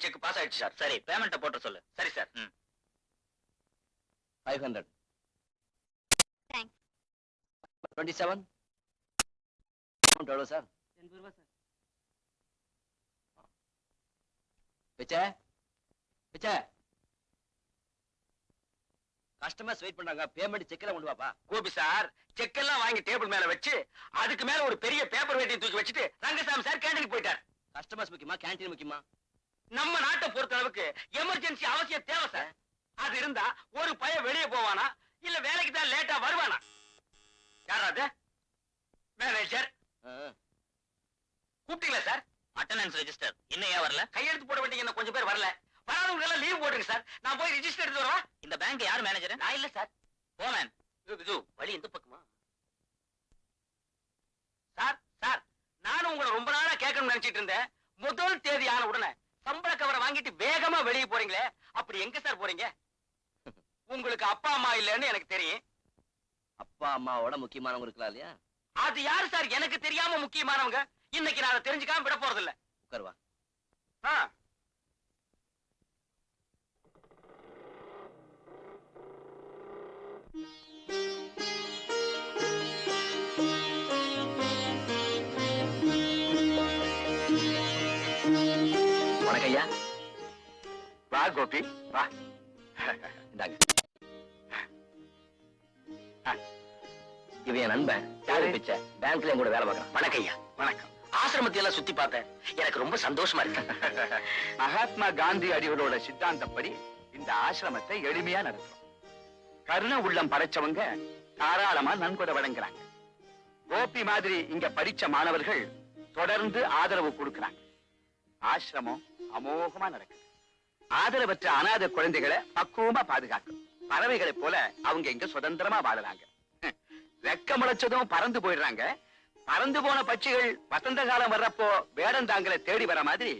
Check pass ஆயிடுச்சு sir. சரி, பேமெண்ட்ட போட்டு சொல்லு. சரி சார். 500. தேங்க்ஸ். 27. அமௌண்ட் எவ்வளவு சார்? 80 ரூபாய் சார். பிச்சை பிச்சை கஸ்டமர்ஸ் வெயிட் பண்றாங்க. பேமெண்ட் செக்ல கொண்டு வாப்பா. கோபி சார், செக் எல்லாம் வாங்கி டேபிள் மேல வச்சு அதுக்கு மேல ஒரு பெரிய பேப்பர் வெயிட்டையும் தூக்கி வச்சுட்டு ரங்கசாமி சார் கேண்டீனுக்கு போயிட்டார். கஸ்டமர்ஸ் முக்கியமா கேண்டீன் முக்கியமா? நம்ம நாட்டை பொறுத்த அளவுக்கு எமர்ஜென்சி அவசியம் தேவை சார். அது இருந்தா ஒரு பையன் வெளியே போவானா இல்ல வேலைக்கு தான் லேட்டா வருவானா? யாராவது மேனேஜர் கூப்பிட்டீங்களா சார்? அட்டெண்டன்ஸ் ரெஜிஸ்டர் இன்னும் ஏன் வரல? கையெழுத்து போட வேண்டிய என்ன கொஞ்சம் பேர் வரல. வராதவங்க எல்லாம் லீவ் போடுங்க சார். நான் போய் ரெஜிஸ்டர் எடுத்து வரவா? இந்த பேங்க் யார் மேனேஜர்? நான் இல்ல சார். போமேன். இது வழி எந்த பக்கமா? சார் சார், நானும் உங்களை ரொம்ப நாளா கேட்கணும்னு நினைச்சிட்டு இருந்தேன். முதல் தேதி ஆன உடனே சம்பள கவரை வாங்கிட்டு வேகமா வெளியே போறீங்களே, அப்படி எங்க சார் போறீங்க? உங்களுக்கு அப்பா அம்மா இல்லன்னு எனக்கு தெரியும். அப்பா அம்மாவோட முக்கியமானவங்க இருக்கலாம் இல்லையா? அது யாரு சார் எனக்கு தெரியாம முக்கியமானவங்க? இன்னைக்கு நான் அதை தெரிஞ்சுக்காம விட போறது இல்ல. உட்காருவா. வணக்கய்யா. வா கோபி வா. இந்தாங்க. இவன் என் நண்பன் பிச்சை, பேங்க்ல கூட வேலை பார்க்கறான். வணக்கய்யா. வணக்கம். ஆசிரமத்தை எல்லாம் சுத்தி பார்த்தேன். எனக்கு ரொம்ப சந்தோஷமா இருக்கு. மகாத்மா காந்தி அடிகளோட சித்தாந்தப்படி இந்த ஆசிரமத்தை எளிமையா நடத்துறோம். கருணை உள்ளம் படைச்சவங்க தாராளமா நன்கொடை வழங்குறாங்க. கோபி மாதிரி இங்க படிச்ச மாணவர்கள் தொடர்ந்து ஆதரவு கொடுக்கறாங்க. ஆசிரமம் அமோகமா நடக்குது. ஆதரவற்ற அநாத குழந்தைகளை பக்குவமா பாதுகாக்கும். பறவைகளை போல அவங்க இங்க சுதந்திரமா வாழறாங்க. ரெக்க முளைச்சதும் பறந்து போயிடுறாங்க. பறந்து போன பட்சிகள் வசந்த காலம் வர்றப்போ வேடந்தாங்களை தேடி வர மாதிரி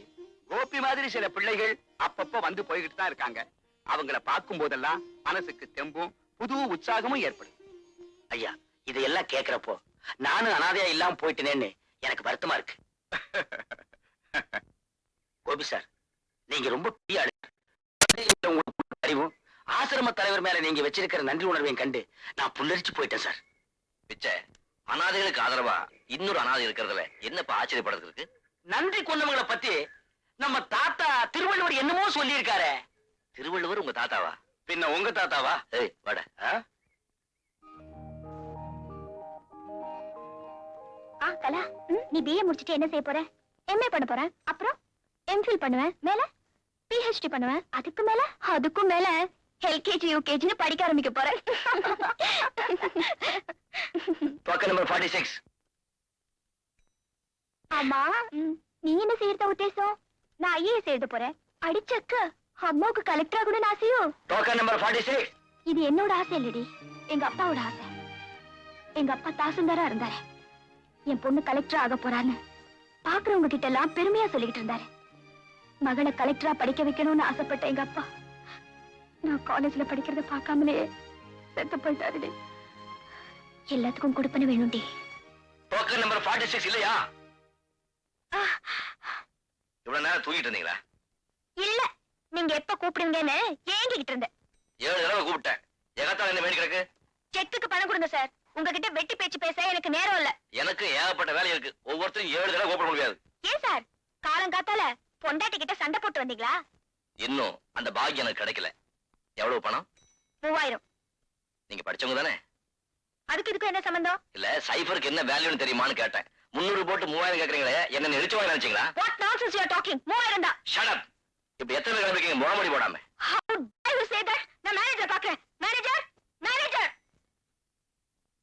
கோபி மாதிரி சில பிள்ளைகள் அப்பப்போ வந்து போய்கிட்டு தான் இருக்காங்க. அவங்கள பார்க்கும் போதெல்லாம் மனசுக்கு தெம்பும் புது உற்சாகமும் ஏற்படும். ஐயா இதையெல்லாம் கேக்குறப்போ நானும் அனாதையா இல்லாம போயிட்டேனேன்னு எனக்கு வருத்தமா இருக்கு. கோபி சார், நீங்க ரொம்ப பெரிய ஆளு. உங்களுக்கு அறிவும் ஆசிரம தலைவர் மேல நீங்க வச்சிருக்கிற நன்றி உணர்வையும் கண்டு நான் புல்லரிச்சு போயிட்டேன் சார். பிச்சை, அனாதைகளுக்கு ஆதரவா இன்னொரு அனாதை இருக்கிறதுல என்னப்பா ஆச்சரியப்படுறதுக்கு? நன்றி கொண்டவங்களை பத்தி நம்ம தாத்தா திருவள்ளுவர் என்னமோ சொல்லி இருக்காரு. திருவள்ளுவர் உங்க தாத்தாவா? பின்ன உங்க தாத்தாவா? ஏய் வாட. கலா, நீ பிஏ முடிச்சிட்டு என்ன செய்ய போற? எம்ஏ பண்ண போறேன், அப்புறம் எம்ஃபில் பண்ணுவேன், மேல பிஹெச்டி பண்ணுவேன், அதுக்கும் மேல எல்கேஜி யூகேஜின்னு படிக்க ஆரம்பிக்க போறேன். Token number 46. ஆமா, நீ என்ன செய்யறத உத்தேசம்? நான் ஐஏஎஸ் எழுத போறேன். அடிச்சக்க அம்மாவுக்கு கலெக்டர் ஆகணும்னு ஆசையோ? Token number 46. இது என்னோட ஆசை இல்லடி, எங்க அப்பாவோட ஆசை. எங்க அப்பா தாசில்தாரா இருந்தாரு. என் பொண்ணு கலெக்டர் ஆக போறான்னு பாக்குறவங்க கிட்ட எல்லாம் பெருமையா சொல்லிக்கிட்டு இருந்தாரு. மகளை கலெக்டரா படிக்க வைக்கணும்னு ஆசைப்பட்ட எங்க அப்பா நான் காலேஜ்ல படிக்கிறத பார்க்காமலே செத்து போயிட்டாரு. எல்லாத்துக்கும் கொடுப்பன வேணும்டி. டோக்கன் நம்பர் 46 இல்லையா? இவ்வளவு நேரம் தூங்கிட்டு இருந்தீங்களா? இல்ல, நீங்க எப்ப கூப்பிடுங்கன்னு ஏங்கிக்கிட்டு இருந்தேன். 7 தடவை கூப்பிட்டேன். எகத்தால என்ன வேண்டி கிடக்கு? செக்குக்கு பணம் கொடுங்க சார். உங்ககிட்ட வெட்டி பேச்சு பேச எனக்கு நேரம் இல்ல. எனக்கு ஏகப்பட்ட வேலை இருக்கு. ஒவ்வொருத்தரும் 7 தடவை கூப்பிட முடியாது. ஏன் சார், காலங்காத்தால பொண்டாட்டி கிட்ட சண்டை போட்டு வந்தீங்களா? இன்னும் அந்த பாக்கியம் எனக்கு கிடைக்கல. எவ்வளவு பணம்? 3000. நீங்க படிச்சவங்க தானே? அதுக்கு இதுக்கும் என்ன சம்பந்தம்? இல்ல, சைபருக்கு என்ன வேல்யூன்னு தெரியுமான்னு கேட்டேன். 300 போட்டு 3000 கேக்குறீங்களே, என்ன நெரிச்சவங்க நினைச்சீங்களா? What nonsense you are talking? 3000 தான். Shut up. இப்ப எத்தனை பேர் கிளம்பிருக்கீங்க முகமூடி போடாம? How dare you say that? நான் மேனேஜர் பாக்குறேன். Manager, manager.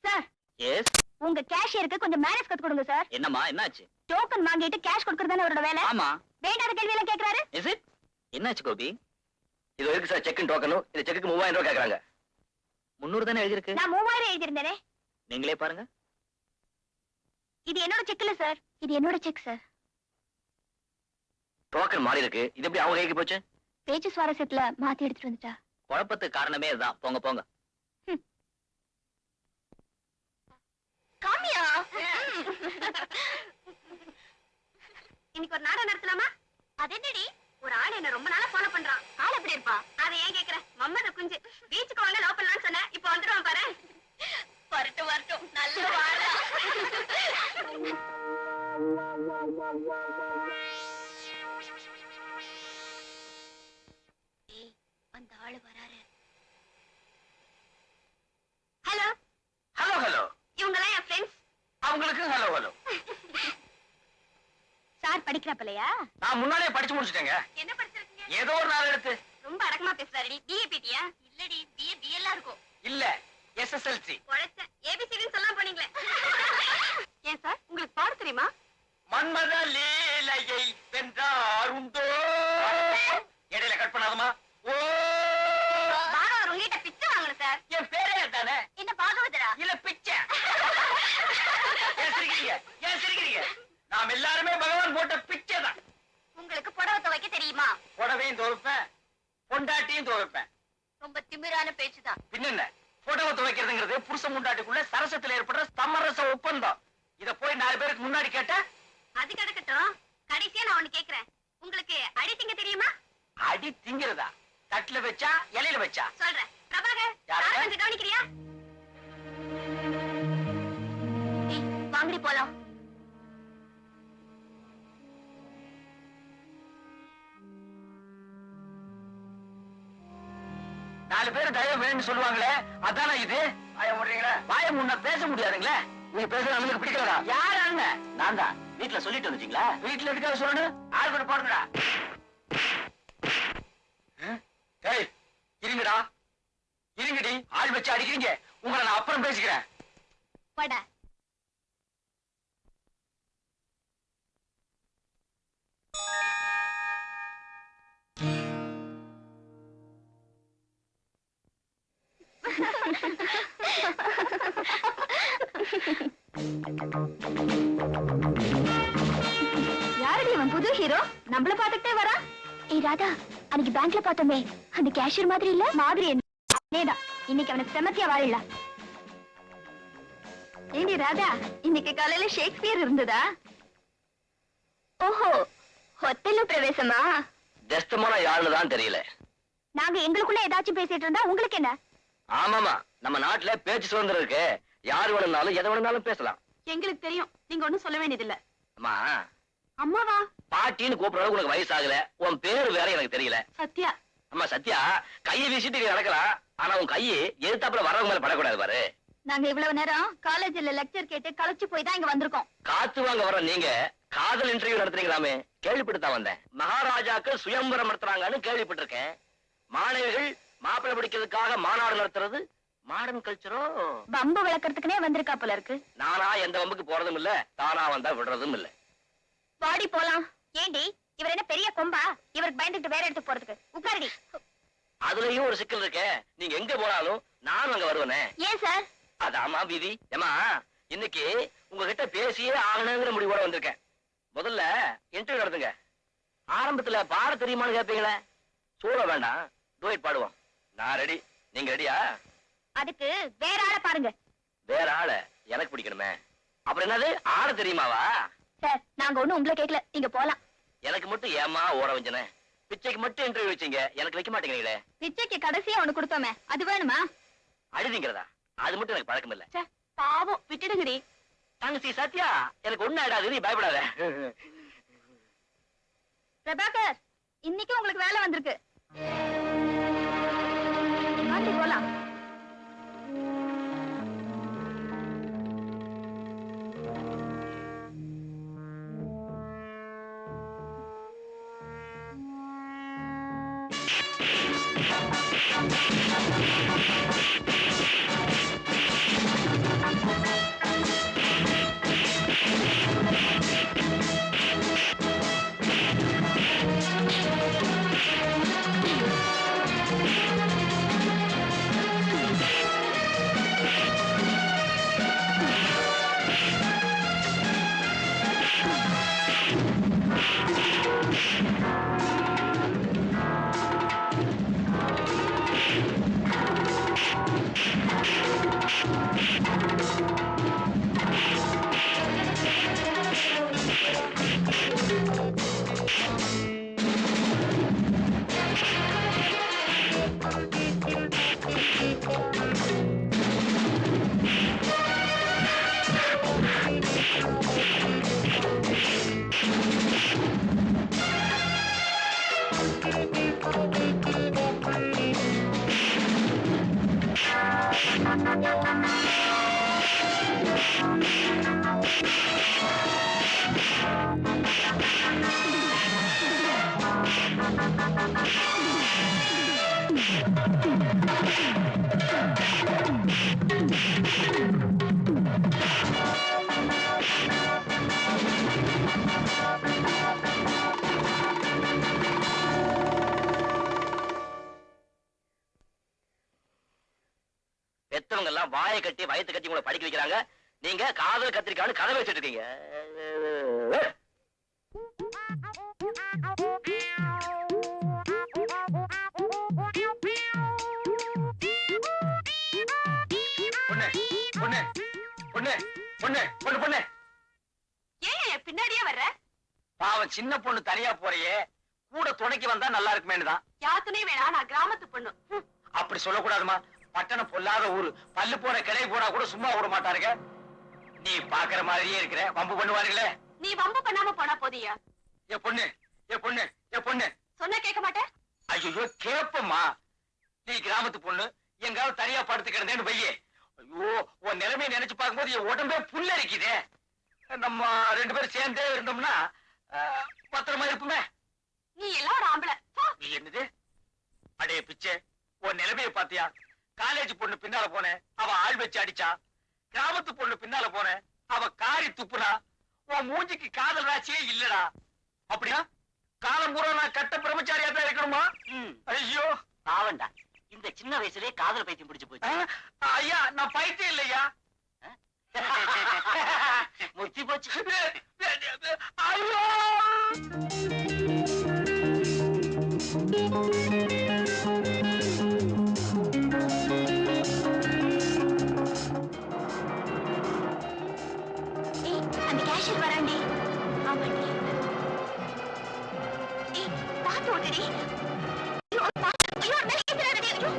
Sir, yes. உங்க கேஷியருக்கு கொஞ்சம் மேனேஜ் கத்து கொடுங்க சார். என்னம்மா, என்னாச்சு? டோக்கன் வாங்கிட்டு கேஷ் கொடுக்கறதானே அவரோட வேலை. ஆமா. வேண்டாத கேள்வி எல்லாம் கேக்குறாரு. Is it? என்னாச்சு கோபி? இது இருக்கு சார், செக் டோக்கனும். இந்த செக்குக்கு 3000 ரூபாய் கேக்குறாங்க. 300 தானே எழுதி இருக்கு. நான் 3000 எழுதி இருந்தேனே. நீங்களே பாருங்க. இது என்னோட செக் இல்ல சார், இது என்னோட செக் சார். டோக்கன் மாறி இருக்கு. இது எப்படி அவங்க கைக்கு போச்சு? பேச்சு சுவாரஸ்யத்துல மாத்தி எடுத்துட்டு வந்துட்டா. குழப்பத்துக்கு காரணமே இதுதான். போங்க போங்க. காமியா, இன்னைக்கு ஒரு நாடகம் நடத்தலாமா? அது என்னடி, ஒரு ஆள் என்ன ரொம்ப நாளா ஃபாலோ பண்றான். ஆள் எப்படி இருப்பா? அதை ஏன் கேக்குற? மம்மத குஞ்சு. பீச்சுக்கு வாங்க லவ் பண்ணலாம்னு சொன்னேன், இப்ப வந்துடுவான் பாரு. வரட்டும் வரட்டும், நல்ல வாழ. அந்த ஆளு வராரு. Hello hello hello. இவங்கெல்லாம் என் ஃப்ரெண்ட்ஸ். அவங்களுக்கு ஹலோ ஹலோ. சார் படிக்கிறப்பலையா? நான் முன்னாடியே படிச்சு முடிச்சிட்டேங்க. என்ன படிச்சிருக்கீங்க? ஏதோ ஒரு நாள் எடுத்து. ரொம்ப அடக்கமா பேசுறாருடி. பிஏபிடியா? இல்லடி, பிஎல்லாம் இருக்கும். இல்ல, SSLC. உழைச்ச ஏபிசிடின்னு சொல்லாம போனீங்களே. ஏன் சார், உங்களுக்கு பாட தெரியுமா? மன்மத லீலையை வென்றார் உண்டோ. இடையில கட் பண்ணாதமா. ஓ, பாகவதர் உங்ககிட்ட பிச்சை வாங்கணும் சார். என் பேரே தானே. என்ன பாகவதரா? இல்ல, பிச்சை. ஏன் சிரிக்கிறீங்க? ஏன் சிரிக்கிறீங்க? நாம் எல்லாருமே பகவான் போட்ட பிச்சை தான். உங்களுக்கு புடவை துவைக்க தெரியுமா? புடவையும் துவைப்பேன், பொண்டாட்டியும் துவைப்பேன். ரொம்ப திமிரான பேச்சுதான். பின்ன புடவை துவைக்கிறதுங்கிறது புருஷ முண்டாட்டிக்குள்ள சரசத்துல ஏற்படுற சமரச ஒப்பந்தம். இத போய் 4 பேருக்கு முன்னாடி கேட்டா அது கிடக்கட்டும். கடைசியா நான் ஒண்ணு கேக்குறேன், உங்களுக்கு அடி திங்க தெரியுமா? அடி திங்கிறதா? தட்டுல வச்சா இலையில வச்சா? சொல்றேன். பிரபாகர், யாரு? யாரை கொஞ்சம் கவனிக்கிறியா? வாங்கடி போலாம். நாலு பேர் தயவு வேணும்னு சொல்லுவாங்களே, அதானே இது? வாய முடுறீங்களா? வாய முன்ன பேச முடியாதுங்களே. நீங்க பேசுறது நமக்கு பிடிக்கலடா. யார் அண்ணன்? நான் தான். வீட்டுல சொல்லிட்டு வந்துட்டீங்களா? வீட்டுல எதுக்காக சொல்லணும்? ஆள் கூட போடுங்கடா. ஏய், இருங்கடி, ஆள் வச்சு அடிக்கிறீங்க. உங்களை நான் அப்புறம் பேசிக்கிறேன். போடா. யாரடி அவன், புது ஹீரோ? நம்மள பாத்துக்கிட்டே வரா. ஏய் ராதா, அன்னைக்கு பேங்க்ல பார்த்தோமே, அந்த கேஷியர் மாதிரி இல்ல? மாதிரி என்னேதான். இன்னைக்கு அவனுக்கு செமத்தியா வாழல. ஏண்டி ராதா, இன்னைக்கு காலையில ஷேக்ஸ்பியர் இருந்ததா? ஓஹோ, ஹோட்டல்ல பிரவேசமா? டெஸ்டமோனா யாருன்னு தெரியல. நாங்க எங்களுக்குள்ள ஏதாச்சும் பேசிட்டு இருந்தா உங்களுக்கு என்ன? ஆமாமா, நம்ம நாட்டுல பேச்சு சுதந்திரம் இருக்கு. யாரு வேணும்னாலும் எதை வேணும்னாலும் பேசலாம். எங்களுக்கு தெரியும், நீங்க ஒண்ணும் சொல்ல வேண்டியதில்ல. அம்மா, அம்மாவா? பாட்டின்னு கூப்பிடுறது உனக்கு வயசு ஆகல. உன் பேரு வேற எனக்கு தெரியல. சத்யா. அம்மா சத்யா, கையை வீசிட்டு நீ நடக்கலாம். ஆனா உன் கையை எதிர்த்தாப்புல வரவங்க மேல படக்கூடாது பாரு. நாங்க இவ்வளவு நேரம் காலேஜ்ல லெக்சர் கேட்டு களைச்சு போய் தான் இங்க வந்திருக்கோம். காத்து வாங்க வர நீங்க காதல் இன்டர்வியூ நடத்துறீங்களாமே, கேள்விப்பட்டுதான் வந்தேன். மகாராஜாக்கள் சுயம்பரம் நடத்துறாங்கன்னு கேள்விப்பட்டிருக்கேன். மாணவிகள் மாப்பிள்ளை பிடிக்கிறதுக்காக மாநாடு நடத்துறது மாடர்ன் கல்ச்சரோ? பம்பு விளக்கறதுக்குனே வந்திருக்கா போல இருக்கு. நானா எந்த வம்புக்கு போறதும் இல்ல, தானா வந்தா விடுறதும் இல்ல. வாடி போலாம். ஏண்டி, இவர் என்ன பெரிய கொம்பா? இவருக்கு பயந்துட்டு வேற இடத்துக்கு போறதுக்கு? உட்காரடி. அதுலயும் ஒரு சிக்கல் இருக்கே. நீங்க எங்க போனாலும் நானும் அங்க வருவேனே. ஏன் சார்? அதாமா விதி. ஏமா, இன்னைக்கு உங்ககிட்ட பேசியே ஆகணுங்கிற முடிவோட வந்திருக்கேன். முதல்ல இன்டர்வியூ நடத்துங்க. ஆரம்பத்துல பாட தெரியுமான்னு கேட்பீங்களே, சூழ வேண்டாம், டூயட் பாடுவோம். நான் ரெடி, நீங்க ரெடியா? அதுக்கு வேற ஆளை பாருங்க. வேற ஆள எனக்கு பிடிக்கணுமே. அப்புறம் என்னது, ஆட தெரியுமாவா? சார், நாங்க ஒண்ணும் உங்களை கேட்கல, நீங்க போலாம். எனக்கு மட்டும் ஏமா ஓட வஞ்சன? பிச்சைக்கு மட்டும் இன்டர்வியூ வச்சீங்க, எனக்கு வைக்க மாட்டேங்கிறீங்களே. பிச்சைக்கு கடைசியா ஒண்ணு கொடுத்தோமே, அது வேணுமா? அழுதிங்கிறதா? அது மட்டும் எனக்கு பழக்கம் இல்ல. பாவம், விட்டுடுங்கடி. தங்கச்சி சத்யா, எனக்கு ஒண்ணு ஆயிடாது, நீ பயப்படாத. பிரபாகர், இன்னைக்கு உங்களுக்கு வேலை வந்திருக்கு. வாடி போலாம். பெத்தவங்க எல்லாம் வாயை கட்டி வயத்து கட்டி உங்களை படிக்க வைக்கிறாங்க. நீங்க காதல் கத்திரிக்கான்னு கதை வச்சுட்டு இருக்கீங்க. பொண்ணு பொண்ணு பொண்ணு பொண்ணு பொண்ணு பொண்ணு, ஏன் பின்னாடியே வர்ற? பாவம் சின்ன பொண்ணு தனியா போறியே, கூட துணைக்கு வந்தா நல்லா இருக்குமேனுதான். யாத்துனே வேணா, நான் கிராமத்து பொண்ணு. அப்படி சொல்லக்கூடாதுமா. பட்டணம் பொல்லாத ஊரு, பல்லு போன கிளை போனா கூட சும்மா விட மாட்டாருங்க. நீ பாக்குற மாதிரியே இருக்கிற, வம்பு பண்ணுவாருங்களே. நீ வம்பு பண்ணாம போனா போதியா? என் பொண்ணு என் பொண்ணு என் பொண்ணு சொன்ன கேட்க மாட்டேன். ஐயோ கேப்பம்மா, நீ கிராமத்து பொண்ணு, எங்காவது தனியா படுத்து கிடந்தேன்னு வையே. ஐயோ, உன் நிலைமையை நினைச்சு பார்க்கும்போது என் உடம்பே புல்லரிக்குதே. நம்ம 2 பேரும் சேர்ந்தே இருந்தோம்னா பத்திரமா இருப்புமே. நீ எல்லாம் ஒரு ஆம்பளை. என்னது? அடே பிச்சை, உன் நிலைமையை பாத்தியா? காலேஜ் பொண்ணு பின்னால போனேன், அவ ஆள் வச்சு அடிச்சா. கிராமத்து பொண்ணு பின்னால போனேன், அவ காரி துப்புனா. உன் மூஞ்சிக்கு காதல் ராசியே இல்லடா. அப்படியா? காலம் பூரா நான் கட்ட பிரம்மச்சாரியா தான் இருக்கணுமா? ஐயோ பாவண்டா, இந்த சின்ன வயசுலயே காதல் பைத்தியம் பிடிச்சு போச்சு. ஐயா, நான் பைத்தியம் இல்லையா. முத்தி போச்சு. ஐயோ ஏய், அந்த கேஷியர் வராண்டி. ஆமாண்டி. ஏய், பார்த்து ஓட்டுடி. ஐயோ, பார்த்து. ஐயோ, மேலே ஏத்துறாதடி. ஐயோ.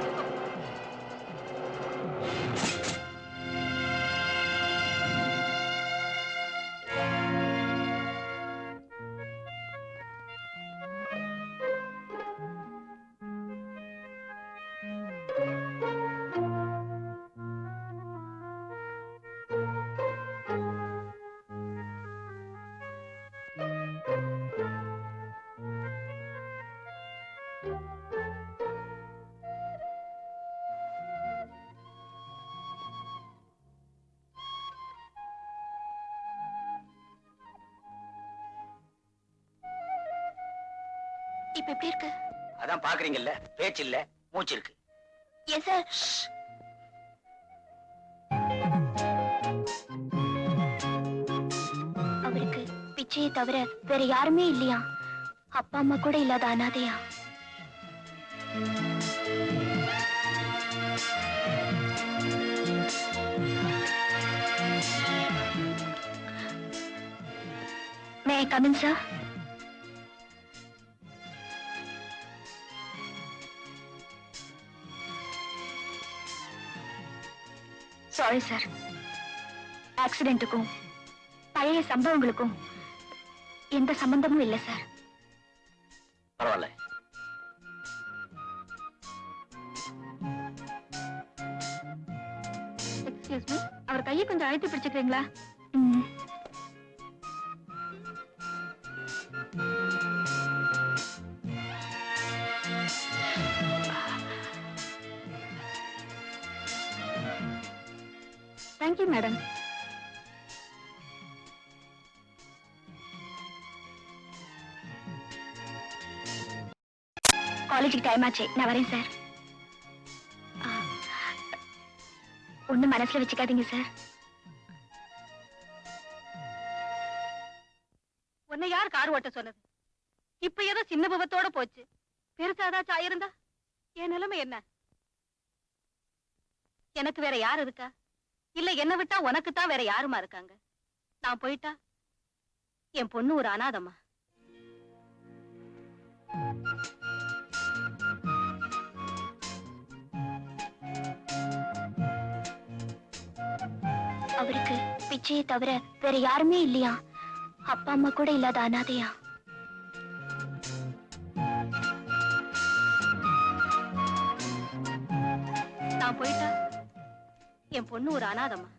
இப்ப எப்படி இருக்கு? அதான் பாக்குறீங்கல்ல, பேச்சு இல்ல, மூச்சு இருக்கு. ஏன் சார்? அவருக்கு பிச்சையை தவிர வேற யாருமே இல்லையா? அப்பா அம்மா கூட இல்லாத அனாதையா? May I come in, sir? Sorry sir. ஆக்சிடென்ட்டுக்கும் பழைய சம்பவங்களுக்கும் எந்த சம்பந்தமும் இல்லை சார். பரவாயில்ல. எக்ஸ்கியூஸ் மீ, அவர் கையை கொஞ்சம் அழுத்தி பிடிச்சுக்கிறீங்களா? Thank you madam. காலேஜுக்கு டைம் ஆச்சு, நான் வரேன் சார். ஒண்ணும் மனசுல வச்சுக்காதீங்க சார். உன்னை யார் கார் ஓட்ட சொன்னது? இப்ப ஏதோ சின்ன விபத்தோட போச்சு. பெருசாதாச்சும் ஆயிருந்தா என் நிலைமை என்ன? எனக்கு வேற யார் இருக்கா? இல்ல என்ன விட்டா உனக்கு தான் வேற யாருமா இருக்காங்க? நான் போயிட்டா என் பொண்ணு ஒரு அனாதம்மா. அவருக்கு பிச்சையை தவிர வேற யாருமே இல்லையா? அப்பா அம்மா கூட இல்லாத அனாதையா? நான் போயிட்டா என் பொண்ணு ஒரு அனாதம்மா.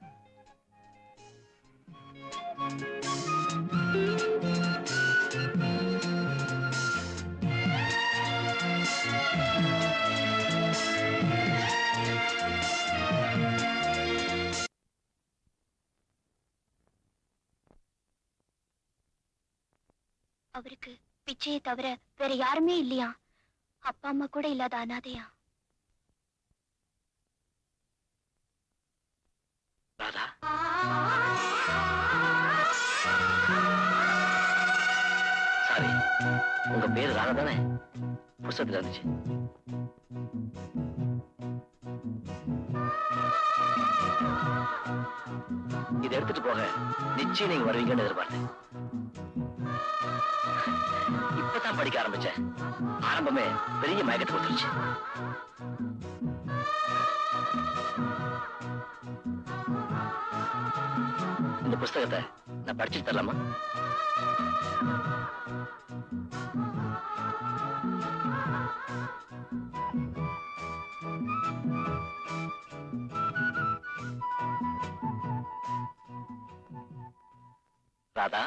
அவருக்கு பிச்சையை தவிர வேற யாருமே இல்லையா? அப்பா அம்மா கூட இல்லாத அனாதையா? ராதா, சாரி, உங்க பேரு ராதா தானே? புஸ்தகத்துல இருந்துச்சு. இதை எடுத்துட்டு போக நிச்சயம் நீங்க வருவீங்கன்னு எதிர்பார்த்தேன். இப்பதான் படிக்க ஆரம்பிச்சேன். ஆரம்பமே பெரிய மயக்கத்தை கொடுத்துருச்சு. இந்த புஸ்தகத்தை நான் படிச்சுட்டு தரலாமா? ராதா,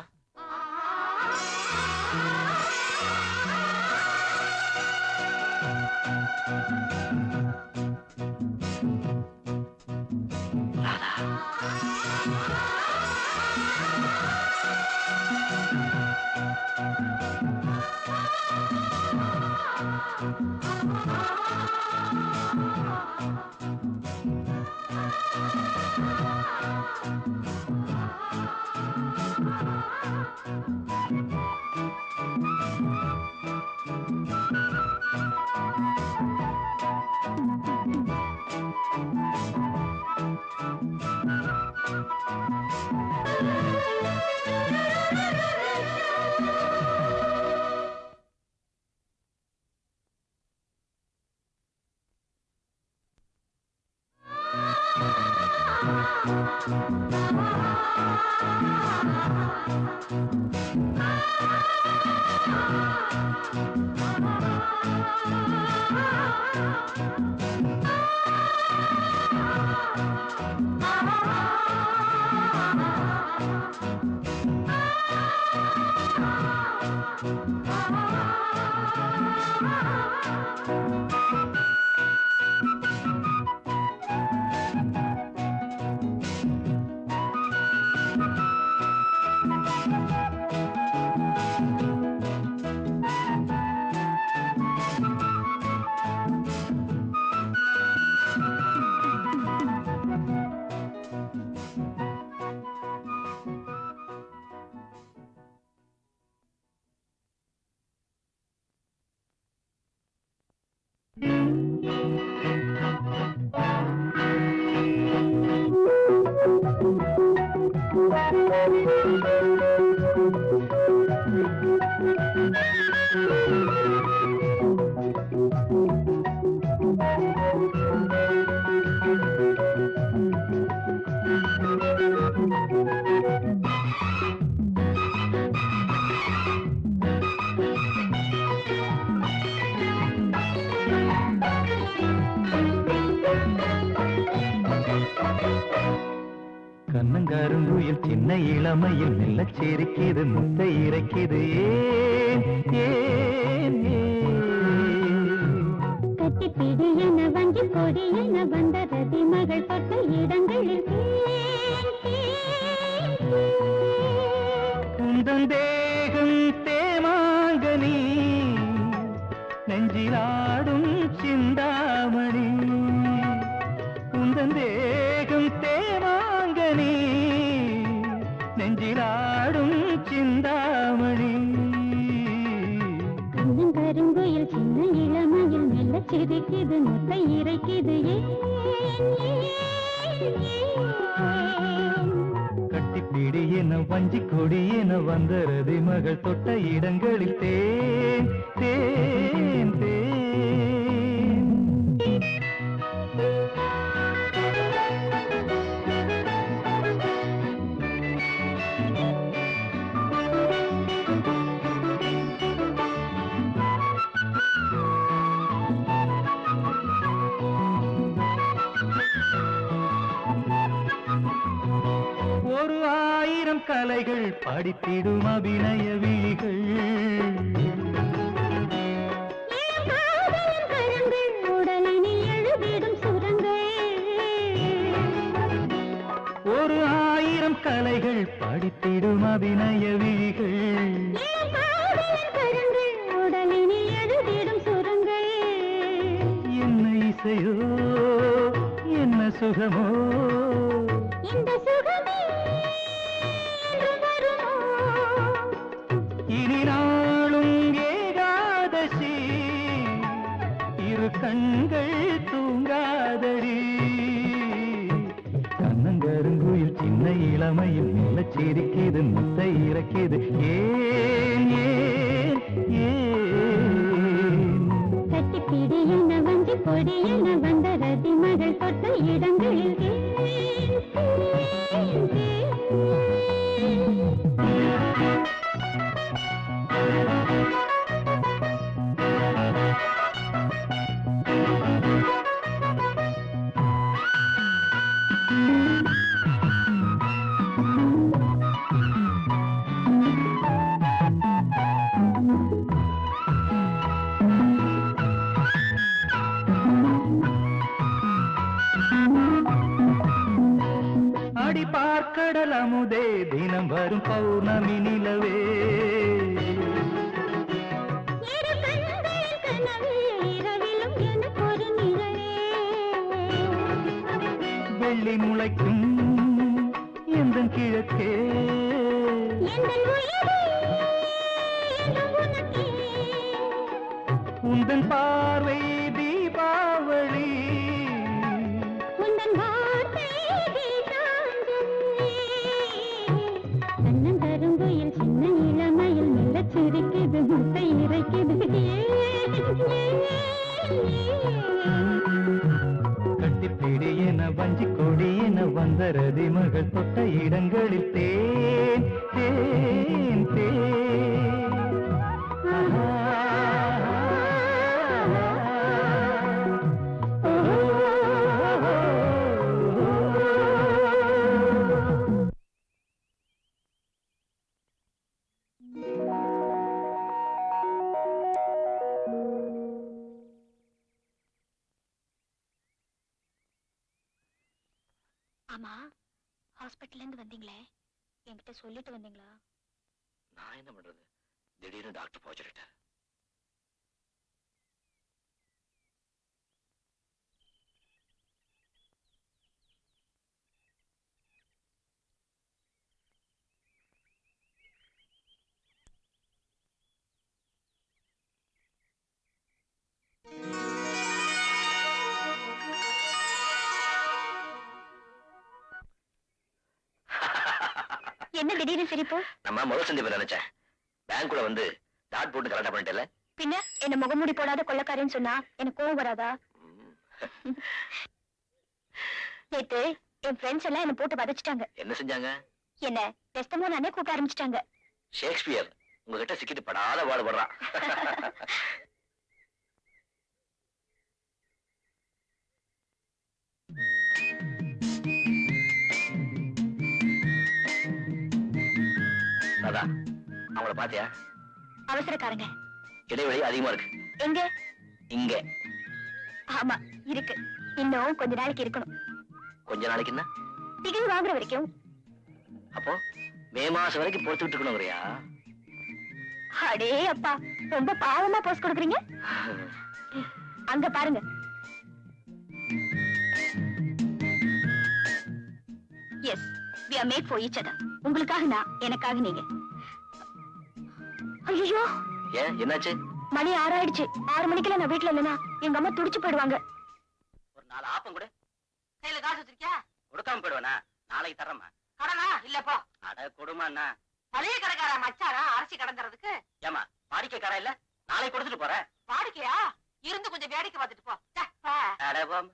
கண்ணங்காருங்குயில் சின்ன இளமையில் மெல்ல சிரிக்கிது முத்தை இறைக்கிது ஏன் ஏன் கட்டிப்பிடி என வஞ்சி கொடி என வந்த ரதி மகள் தொட்ட இடங்களில் குந்தன் தேகம் தேமாங்கனி நெஞ்சிலாடும் சிந்தாமணி குந்தன் தேகம் தேமாங்கனி நெஞ்சிலாடும் சிந்தாமணி கருங்குயில் சின்ன இளமையில் மெல்ல சிரிக்கிது முத்தை இறைக்கிது கட்டிப்பிடி என வஞ்சி கொடி என வந்த ரதி மகள் தொட்ட இடங்களில் தேன் தேன் தேன் ஒரு ஆயிரம் கலைகள் படித்திடும் அபிநய விழிகள் உடலினில் எழுதிடும் சுரங்கள் ஒரு ஆயிரம் கலைகள் படித்திடும் அபிநய விழிகள் உடலினில் எழுதிடும் சுரங்கள் என்ன இசையோ என்ன சுகமோ இந்த சுகமே என்று வருமோ இனி நாளும் ஏகாதசி இரு கண்கள் தூங்காதடி கண்ணங்கருங்குயில் சின்ன இளமையில் மெல்ல சிரிக்கிது முத்தை இறக்கிது ஏன் ஏன் ஏன் கட்டிப்பிடி என வஞ்சி கொடி என வந்த ரதி மகள் தொட்ட இடங்களில் அடி பார்க்கடல் அமுதே தினம் வரும் பௌர்ணமி நிலவே இரு கண்களின் கனவில் இரவிலும் எனக்கு ஒரு நிழலே செடி முளைக்கும் எந்த கிழக்கே உந்தன் பார்வை தீபாவளி கரும்புயில் சின்ன இளமையில் மெல்ல சிரிக்குது முட்டை இறைக்குது கட்டிப்பிடி என வஞ்சி கொடி என வந்தரதி மகள் தொட்ட இடங்களில் தேன் தேன் தேன் ஆஹா. ஆமா, ஹாஸ்பிட்டல்ல இருந்து வந்தீங்களே, என்கிட்ட சொல்லிட்டு வந்தீங்களா? நான் என்ன பண்றது, திடீர்னு டாக்டர் போக சொல்லிட்டார். என்ன திடீர்னு சிரிப்பு? நம்ம முதல் சந்திப்பு நினைச்சேன். பேங்க்குள்ள வந்து டாட் போட்டு கரெக்டா பண்ணிட்டல. பின்ன என்ன முகமூடி போடாத கொள்ளக்காரன்னு சொன்னா எனக்கு கோவம் வராதா? நேத்து என் ஃப்ரெண்ட்ஸ் எல்லாம் என்ன போட்டு வதச்சிட்டாங்க. என்ன செஞ்சாங்க? என்ன டெஸ்டமோ நானே கூப்பிட ஆரம்பிச்சிட்டாங்க. ஷேக்ஸ்பியர் உங்ககிட்ட சிக்கிட்டு படாத பாடுபடுறான். ராதா, அவங்கள பாத்தியா? அவசரக்காரங்க. இடைவெளி அதிகமா இருக்கு. எங்க? இங்க. ஆமா இருக்கு. இன்னும் கொஞ்ச நாளைக்கு இருக்கணும். கொஞ்ச நாளைக்கு என்ன? டிக்கெட் வாங்குற வரைக்கும். அப்போ மே மாசம் வரைக்கும் பொறுத்துக்கிட்டு இருக்கணுங்கிறியா? அடே அப்பா, ரொம்ப பாவமா போஸ் கொடுக்குறீங்க. அங்க பாருங்க. Yes, we are made for each other. உங்களுக்காக நான், எனக்காக நீங்க. ஐயோ, ஏன் என்னாச்சு? மணி 6 ஆயிடுச்சு. 6 மணிக்கெல்லாம் நான் வீட்டுல இல்லைன்னா எங்க அம்மா துடிச்சு போயிடுவாங்க. ஒரு 4 ஆப்பம் கொடு. கையில காசு வச்சிருக்கியா? கொடுக்காம போயிடுவேனா? நாளைக்கு தரமா? கடனா இல்லப்பா. அட கொடுமாண்ணா. பழைய கடைக்கார மச்சாரா அரிசி கடந்துறதுக்கு. ஏமா வாடிக்கை கடை இல்ல? நாளைக்கு கொடுத்துட்டு போறேன். வாடிக்கையா? இருந்து கொஞ்சம் வேடிக்கை பார்த்துட்டு போ. அட போம்.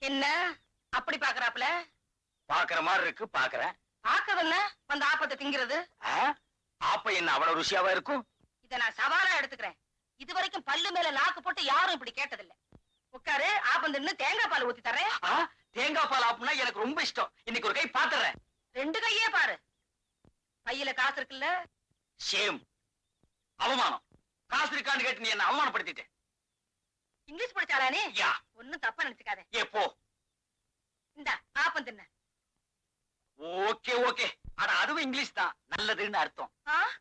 என்ன அப்படி பாக்குறாப்ல? பாக்குற மாதிரி இருக்கு, பாக்குறேன். பாக்குறதுன்னா வந்து ஆப்பத்தை திங்கிறது. ஆப்ப என்ன அவ்வளவு ருசியாவா இருக்கும்? இத நான் சவாலா எடுத்துக்கிறேன். இது வரைக்கும் பல்லு மேல நாக்கு போட்டு யாரும் இப்படி கேட்டதில்லை. உட்காரு, ஆப்பம் தின்னு தேங்காய் பால் ஊத்தி தரேன். தேங்காய் பால் ஆப்புனா எனக்கு ரொம்ப இஷ்டம். இன்னைக்கு ஒரு கை பாத்துறேன். 2 கையே பாரு. கையில காசு இருக்குல்ல? ஷேம், அவமானம். காசு இருக்கான்னு கேட்டு நீ என்ன அவமானப்படுத்திட்ட. இங்கிலீஷ் படிச்சாளா நீ? யா. ஒண்ணும் தப்பா நினைச்சுக்காத. ஏ போ. இந்த ஆப்பம் தின்ன. Okay okay. அட அதுவும் இங்கிலீஷ் தான். நல்லதுன்னு அர்த்தம்.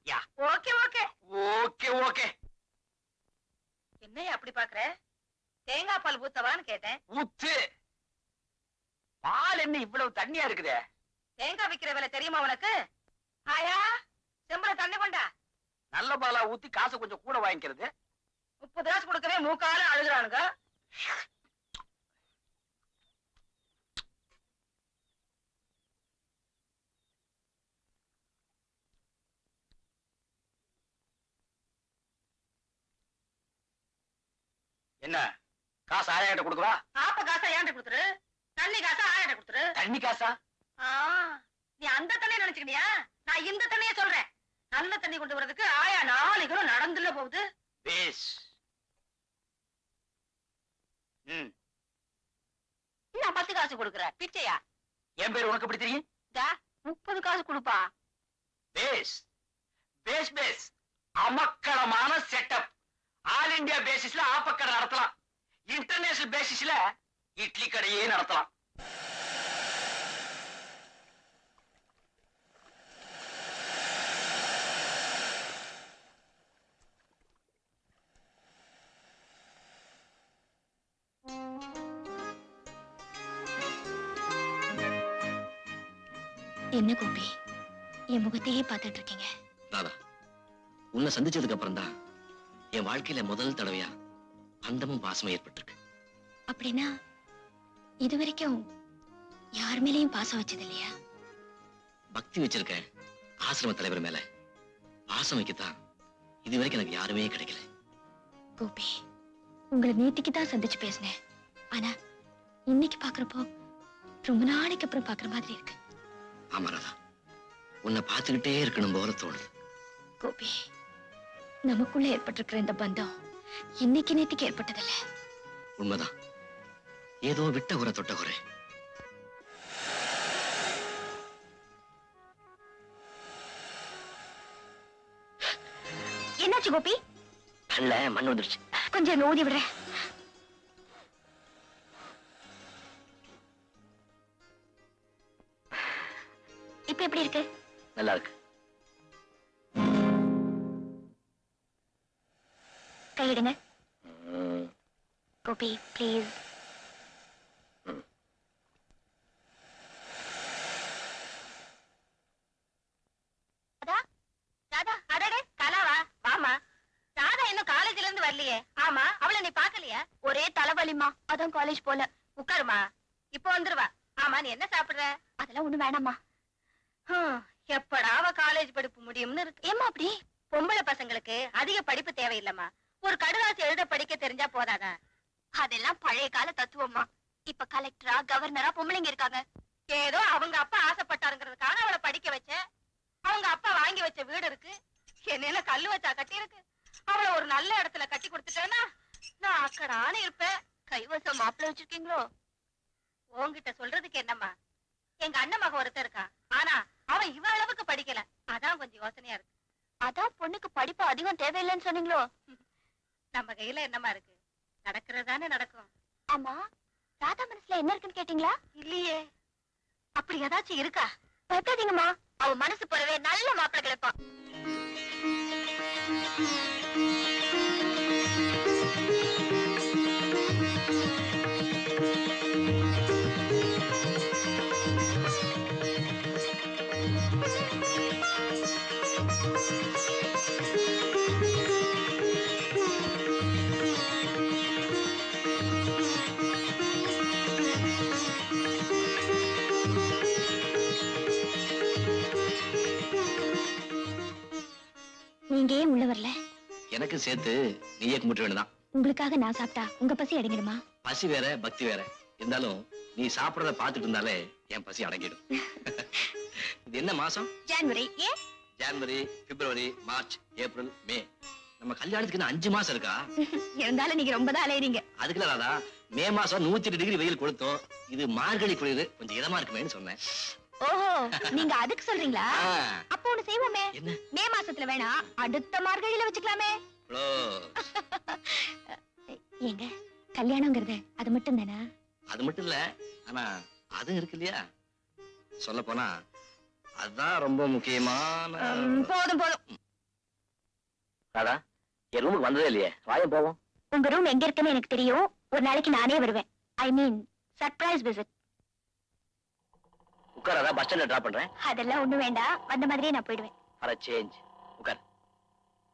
Yeah. Okay okay. Okay okay. என்னைய அப்படி பாக்குற? தேங்காய் பால் ஊத்தவான்னு கேட்டேன். ஊத்து. பால் என்ன இவ்வளவு தண்ணியா இருக்குதே? தேங்காய் விக்கிற விலை தெரியுமா உனக்கு? ஆயா, செம்பல தண்ணி கொண்டா. நல்ல பாலா ஊத்தி காசு கொஞ்சம் கூட வாங்கிக்கிறது. 30 காசு கொடுக்கவே மூக்கால அழுகுறானுங்க. என்ன காசு ஆயாட்ட கொடுக்குவா? ஆப்ப காசா ஏன்ட்ட கொடுத்துரு, தண்ணி காசா ஆயாட்ட கொடுத்துரு. தண்ணி காசா? நீ அந்த தண்ணியை நினைச்சுக்கிட்டியா? நான் இந்த தண்ணியை சொல்றேன். நல்ல தண்ணி கொண்டு வரதுக்கு ஆயா 4 கிலோ நடந்துல போகுது. பேஸ். நான் 10 காசு கொடுக்குறேன். பிச்சையா? என் பேர் உனக்கு எப்படி தெரியும்? 30 காசு கொடுப்பா. பேஸ் பேஸ் பேஸ். அமக்களமான செட்டப். ஆல் இந்தியா பேசிஸ்ல ஆப்பக்கடை நடத்தலாம். இன்டர்நேஷனல் பேசிஸ்ல இட்லி கடையே நடத்தலாம். என்ன கோபி, என் முகத்தையே பார்த்துட்டு இருக்கீங்க? ராதா, உன்னை சந்திச்சதுக்கு அப்புறம் தான் என் வாழ்க்கையில முதல் தடவையா அந்தமும் பாசமும் ஏற்பட்டிருக்கு. அப்படின்னா இது வரைக்கும் யார் மேலேயும் பாசம் வச்சது இல்லையா? பக்தி வச்சிருக்கேன் ஆசிரம தலைவர் மேல, பாசம் வைக்கத்தான் இது வரைக்கும் எனக்கு யாருமே கிடைக்கல. கோபி, உங்களை நேத்திக்கு தான் சந்திச்சு பேசினேன். ஆனா இன்னைக்கு பாக்குறப்போ ரொம்ப நாளைக்கு அப்புறம் பாக்குற மாதிரி இருக்கு. ஆமா ராதா, உன்னை பார்த்துக்கிட்டே இருக்கணும் போல தோணுது. கோபி, நமக்குள்ள ஏற்பட்டிருக்கிற இந்த பந்தம் இன்னைக்கு நேத்திக்கு ஏற்பட்டதில்ல. உண்மைதான், ஏதோ விட்ட உரை தொட்ட உரை. என்னாச்சு கோபி? கண்ணுல மண் வந்துருச்சு. கொஞ்சம் ஊதி விடுறேன். இப்ப எப்படி இருக்கு? நல்லா இருக்கு. கையிடுங்க கோபி, ப்ளீஸ். ராதா, அடடே கலாவா, வாமா. ராதா இன்னும் காலேஜ்ல இருந்து வரலையே. ஆமா, அவளை நீ பாக்கலையா? ஒரே தலைவலிமா, அதான் காலேஜ் போல. உட்காருமா, இப்ப வந்துருவா. ஆமா, நீ என்ன சாப்பிடுற? அதெல்லாம் ஒண்ணு வேணாமா. எப்படா அவ காலேஜ் படிப்பு முடியும்னு இருக்கு. ஏமா அப்படி? பொம்பளை பசங்களுக்கு அதிக படிப்பு தேவையில்லம்மா. ஒரு கடுதாசி எழுத படிக்க தெரிஞ்சா போதாதா? அதெல்லாம் பழைய கால தத்துவமா. இப்ப கலெக்டரா கவர்னரா பொம்பளைங்க இருக்காங்க. ஏதோ அவங்க அப்பா ஆசைப்பட்டாருங்கிறதுக்காக அவளை படிக்க வச்ச. அவங்க அப்பா வாங்கி வச்ச வீடு இருக்கு, என்ன கல்லு வச்சா கட்டி இருக்கு. அவளை ஒரு நல்ல இடத்துல கட்டி கொடுத்துட்டேன்னா நான் அக்கடான்னு இருப்பேன். கைவசம் மாப்பிள்ள வச்சிருக்கீங்களோ? உன்கிட்ட சொல்றதுக்கு என்னம்மா, எங்க அண்ணன் மகன் ஒருத்தர் இருக்கான். ஆனா அவன் இவ அளவுக்கு படிக்கல. அதான் கொஞ்சம் யோசனையா இருக்கு. அதான் பொண்ணுக்கு படிப்பு அதிகம் தேவையில்லைன்னு சொன்னீங்களோ? நம்ம கையில என்னமா இருக்கு, நடக்கிறதானே நடக்கும். ஆமா, ராதா மனசுல என்ன இருக்குன்னு கேட்டீங்களா? இல்லையே, அப்படி ஏதாச்சும் இருக்கா? பயப்படாதீங்கம்மா, அவ மனசு போறவே நல்ல மாப்பிள்ள கிடைப்பான். நீங்க ஏன் உள்ள வரல? எனக்கு சேர்த்து நீயே கும்பிட்டு வேணுதான். உங்களுக்காக நான் சாப்பிட்டா உங்க பசி அடங்கிடுமா? பசி வேற பக்தி வேற இருந்தாலும் நீ சாப்பிடறத பாத்துட்டு இருந்தாலே என் பசி அடங்கிடும். இது என்ன மாசம்? ஜனவரி. ஏன்? ஜனவரி, பிப்ரவரி, மார்ச், ஏப்ரல், மே. நம்ம கல்யாணத்துக்கு இன்னும் 5 மாசம் இருக்கா? இருந்தாலும் நீங்க ரொம்ப தான் அலையறீங்க. அதுக்குள்ள ராதா, மே மாசம் 108 டிகிரி வெயில் கொடுத்தோம். இது மார்கழி குளிர், கொஞ்சம் இதமா இருக்குமேன்னு சொன்னேன். ஓஹோ, நீங்க அதுக்கு சொல்றீங்களா? ஆ, அப்ப ஒண்ணு செய்வோமே. என்ன? மே மாசத்துல வேணா, அடுத்த மார்கழியில வச்சுக்கலாமே. close. ஏங்க, கல்யாணங்கிறது அது மட்டும் தானா? அது மட்டும் இல்ல, ஆனா அது இருக்கு இல்லையா, சொல்ல போனா அதுதான் ரொம்ப முக்கியமான. போதும் போதும். ராதா, என் ரூமுக்கு வந்ததே இல்லையே, வாயம் போவோம். உங்க ரூம் எங்க இருக்குன்னு எனக்கு தெரியும். ஒரு நாளைக்கு நானே வருவேன். ஐ மீன் சர்ப்ரைஸ் விசிட். உட்காராதா, பஸ் ஸ்டாண்ட்ல டிராப் பண்றேன். அதெல்லாம் ஒண்ணு வேண்டாம், வந்த மாதிரியே நான் போயிடுவேன். ஃபார் சேஞ்ச் உட்கார்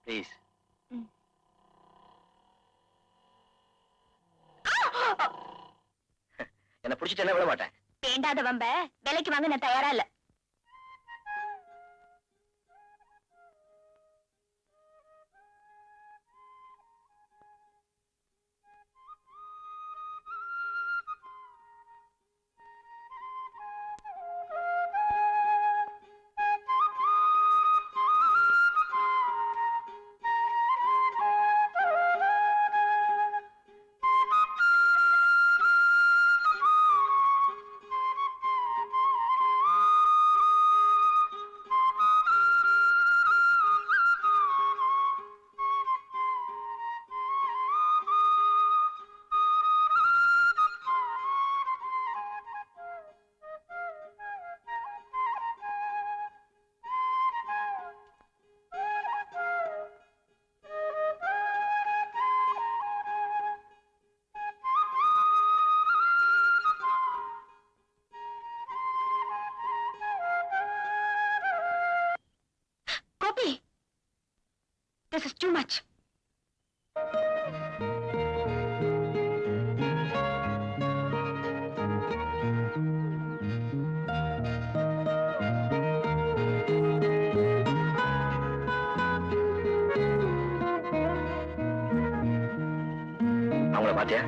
ப்ளீஸ். என்ன பிடிச்சிட்டு விட மாட்டேன். வேண்டாத வம்ப விலைக்கு வாங்க நான் தயாரா இல்ல. மச். அவங்கள பாத்தியா?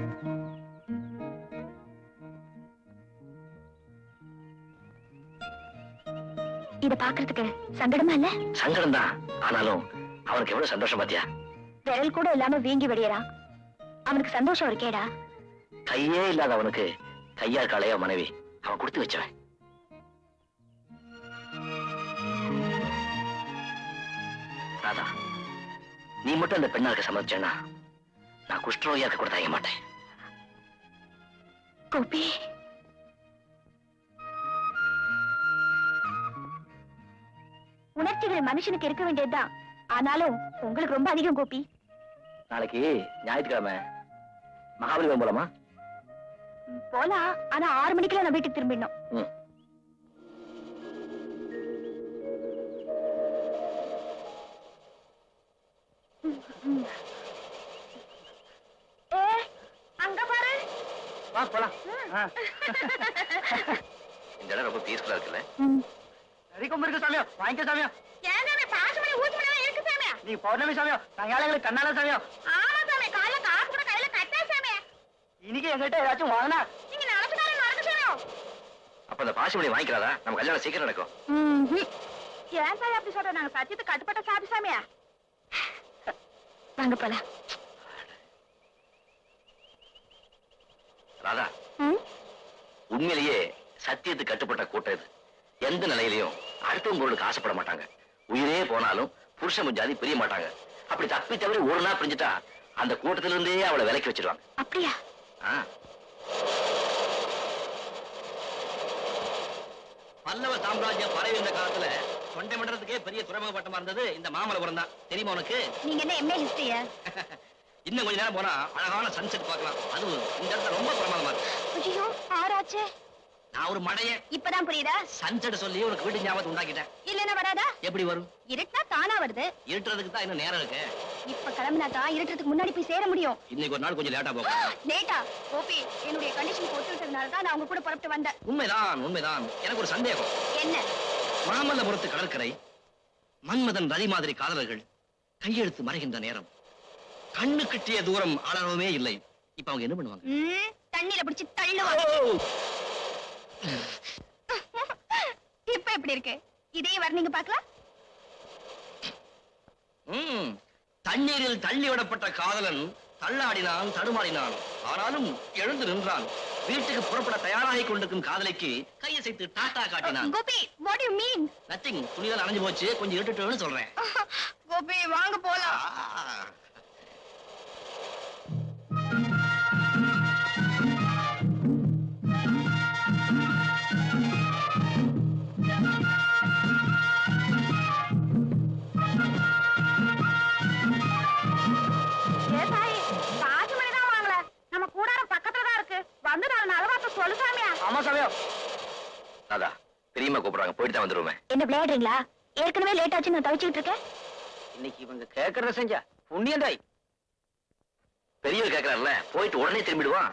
இத பாக்குறதுக்கு சங்கடமா இல்ல? சங்கடம் தான், ஆனாலும் அவனுக்கு எவ்வளவு சந்தோஷம் பாத்தியா? விரல் கூட இல்லாம வீங்கி வெடியறான். அவனுக்கு சந்தோஷம் இருக்கேடா. கையே இல்லாத அவனுக்கு கையால் காளையா மனைவி அவன் கொடுத்து வச்சவன். ராதா, நீ மட்டும் அந்த பெண்ணாளுக்கு சம்மதிச்சேன்னா நான் குஷ்டரோகியா இருக்க கூட தயங்க மாட்டேன். கோபி, உணர்ச்சிகள் மனுஷனுக்கு இருக்க வேண்டியதுதான். ஆனாலும் உங்களுக்கு ரொம்ப அதிகம் கோபி. நாளைக்கு ஞாயிற்றுக்கிழமை மகாபலிபுரம் போலாமா? போலாம், ஆனா 6 மணிக்கெல்லாம் நான் வீட்டுக்கு திரும்பிடணும். அங்க பாரு. வா போலாம். இந்த இடம் ரொம்ப பீஸ்ஃபுல்லா இருக்குல்ல? நிறைய கொம்பு இருக்கு சாமியோ, வாங்கிக்க சாமியோ. ஏங்க பாசமணி ஊத்துமணி இருக்கு சாமியா? நீ பௌர்ணமி சாமியோ, நான் ஏழைகளுக்கு கண்ணால சாமியோ. ஆமா சாமி, காலைல காசு கூட கையில கட்டா சாமி. இன்னைக்கு எங்கிட்ட ஏதாச்சும் வாங்கினா நீங்க நடந்துட்டாலும் நடக்க சாமியோ. அப்ப அந்த பாசிமணி வாங்கிக்கிறாதா? நம்ம கல்யாணம் சீக்கிரம் நடக்கும். ஏன் சாமி அப்படி சொல்ற? நாங்க சத்தியத்துக்கு கட்டுப்பட்ட சாமி சாமியா. வாங்க போலாம். ராதா, உண்மையிலேயே சத்தியத்துக்கு கட்டுப்பட்ட கூட்டம் இது. எந்த நிலையிலையும் அடுத்தவங்க பொருளுக்கு ஆசைப்பட மாட்டாங்க. உயிரே போனாலும் புருஷன் ஜாதி பிரிய மாட்டாங்க. அப்படி தப்பி தவறி ஒரு நாள் பிரிஞ்சுட்டா அந்த கூட்டத்தில இருந்தே அவளை விலக்கி வச்சிருவாங்க. அப்படியா? பல்லவ சாம்ராஜ்யம் பரவி இருந்த காலத்துல தொண்டை மண்டலத்துக்கே பெரிய துறைமுக பட்டமா இருந்தது இந்த மாமல்லபுரம் தான். தெரியுமா உனக்கு? நீங்க என்ன எம்ஏ ஹிஸ்டரியா? இன்னும் கொஞ்ச நேரம் போனா அழகான சன்செட் பார்க்கலாம். அதுவும் இந்த இடத்துல ரொம்ப பிரமாதமா இருக்கு. ஐயோ, ஆராச்சே. நான் ஒரு மடைய இப்பதான் புரியுதா? சன்செட் சொல்லி உனக்கு வீட்டு ஞாபகத்தை உண்டாக்கிட்டேன். இல்லன்னா வராதா? எப்படி வரும்? இருட்டா தானா வருது. இருட்டுறதுக்கு தான் இன்னும் நேரம் இருக்கு. இப்ப கிளம்பினா தான் இருட்டுறதுக்கு முன்னாடி போய் சேர முடியும். இன்னைக்கு ஒரு நாள் கொஞ்சம் லேட்டா போகும். லேட்டா? கோபி, என்னுடைய கண்டிஷன் ஒத்துக்கிட்டதுனால தான் நான் உங்க கூட புறப்பட்டு வந்தேன். உண்மைதான், உண்மைதான். எனக்கு ஒரு சந்தேகம். என்ன? மாமல்லபுரத்து கடற்கரை, மன்மதன் ரதி மாதிரி காதலர்கள் கையெழுத்து மறைகின்ற நேரம், கண்ணு கிட்டிய தூரம் அளவே இல்லை. இப்ப அவங்க என்ன பண்ணுவாங்க? தண்ணியில பிடிச்சு தள்ளுவாங்க. இப்ப எப்படி இருக்கு? இதே வர்ணிங்க பார்க்கலாம். தண்ணீரில் தள்ளி விடப்பட்ட காதலன் தள்ளாடினான், தடுமாறினான். ஆனாலும் எழுந்து நின்றான். வீட்டுக்கு புறப்பட தயாராகி கொண்டிருக்கும் காதலிக்கு கையசைத்து டாட்டா காட்டினான். Gopi, what do you mean? Nothing. துணிதான் அணைஞ்சு போச்சு, கொஞ்சம் இருட்டுன்னு சொல்றேன். கோபி, வாங்க போலாம். ஆமா சாமியோ. ராதா, பெரியம்மா கூப்பிடுறாங்க, போயிட்டு தான் வந்துருவேன். என்ன விளையாடுறீங்களா? ஏற்கனவே லேட் ஆச்சு, நான் தவிச்சுட்டு இருக்கேன். இன்னைக்கு இவங்க கேட்கறத செஞ்சா புண்ணியந்தாய். பெரியவர் கேட்கிறாருல, போயிட்டு உடனே திரும்பிடுவான்.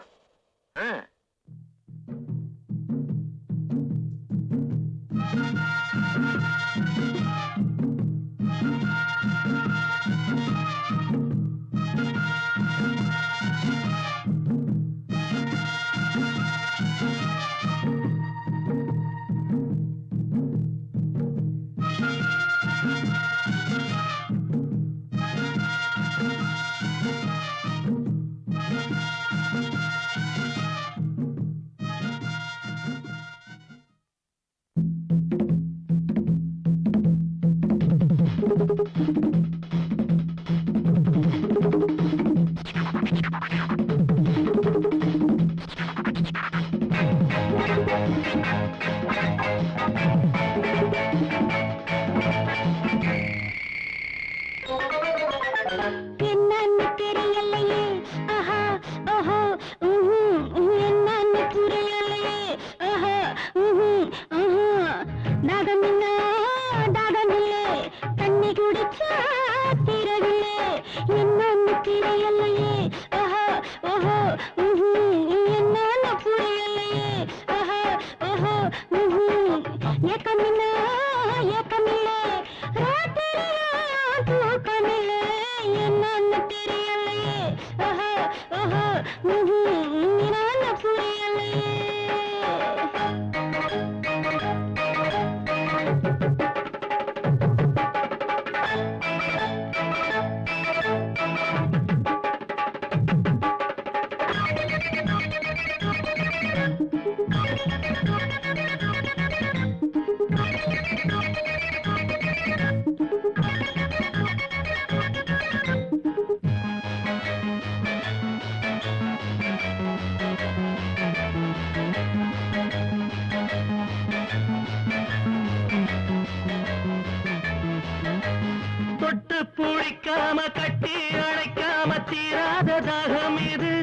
என்னன்னு தெரியலையே, ஆஹா, ஓஹோ, என்னன்னு புரியலையே, ஆஹா, தாகமில்லை, தண்ணி குடிச்சா திரவில்லை, என்னன்னு தெரியலையே ஆஹா ஓஹோ என்னன்னு புரியலையே ஆஹா ஓஹோ ஏக்கமில்ல ஏக்கமில்ல ராத்திரியா தூக்கமில்ல என்னன்னு தெரியலையே ஆஹா ஓஹோ என்னன்னு புரியலையே தொட்டு பிடிக்காம கட்டி அழைக்காம தீராத தாகம் இது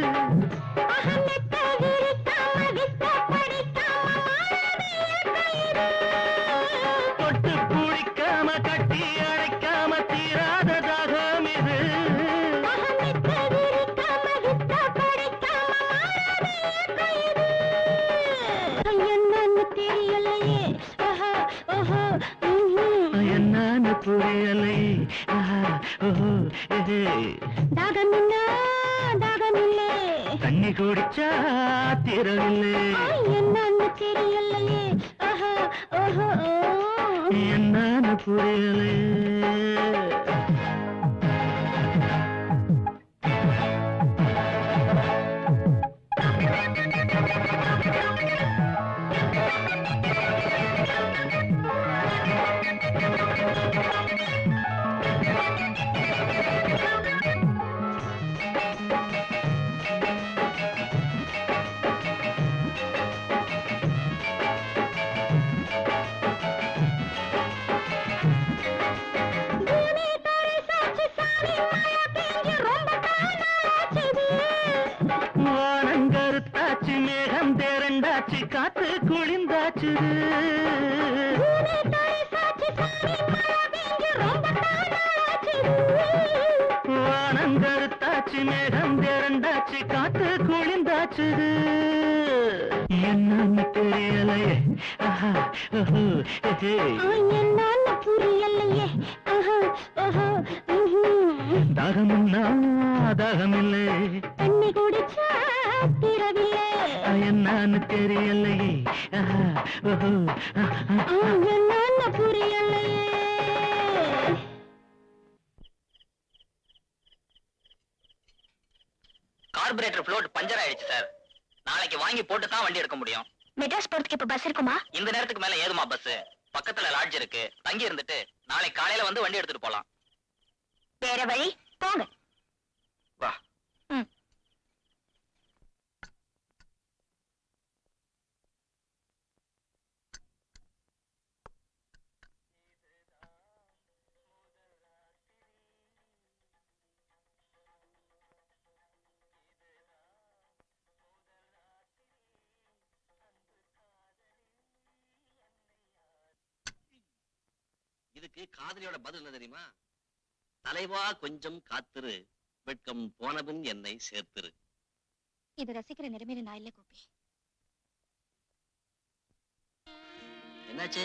தொட்டு பிடிக்காம கட்டி அழைக்காம தீராத தாகம் இது என்னன்னு தெரியலையே ஆஹா ஓஹோ என்னன்னு புரியலை தாகமில்ல தாகமில்லை தண்ணி குடிச்சா தீரவில்லை என்னன்னு தெரியலையே ஆஹா ஓஹோ என்னன்னு புரியலை வானங்கருத்தாச்சு மேகம் தேரண்டாச்சு காத்து குளிந்தாச்சு வானங்கருத்தாச்சு மேகம் தேரண்டாச்சு காத்து குளிந்தாச்சு என்னன்னு தெரியலையே என்னன்னு புரியலையே ஆஹா ஓஹோ தாகமுன்னா தாகமில்லை தண்ணி குடிச்சா திரவில்லை என்னன்னு தெரியலையே என்னன்னு புரியலையே கார்பரேட்டர் ஃப்ளோட் பஞ்சர் ஆயிடுச்சு சார். நாளைக்கு வாங்கி போட்டு தான் வண்டி எடுக்க முடியும். மெட்ராஸ் போறதுக்கு இப்ப பஸ் இருக்குமா? இந்த நேரத்துக்கு மேல ஏதுமா பஸ்? பக்கத்துல லாட்ஜ் இருக்கு, தங்கி இருந்துட்டு நாளைக்கு காலையில வந்து வண்டி எடுத்துட்டு போலாம். வேற வழி போங்க. வா. இதுக்கு காதலியோட பதில் என்ன தெரியுமா? தலைவா கொஞ்சம் காத்திரு, வெட்கம் போனபின் என்னை சேர்த்திரு. இது ரசிக்கிற நிலைமையில நான் இல்ல கோபி. என்னாச்சு?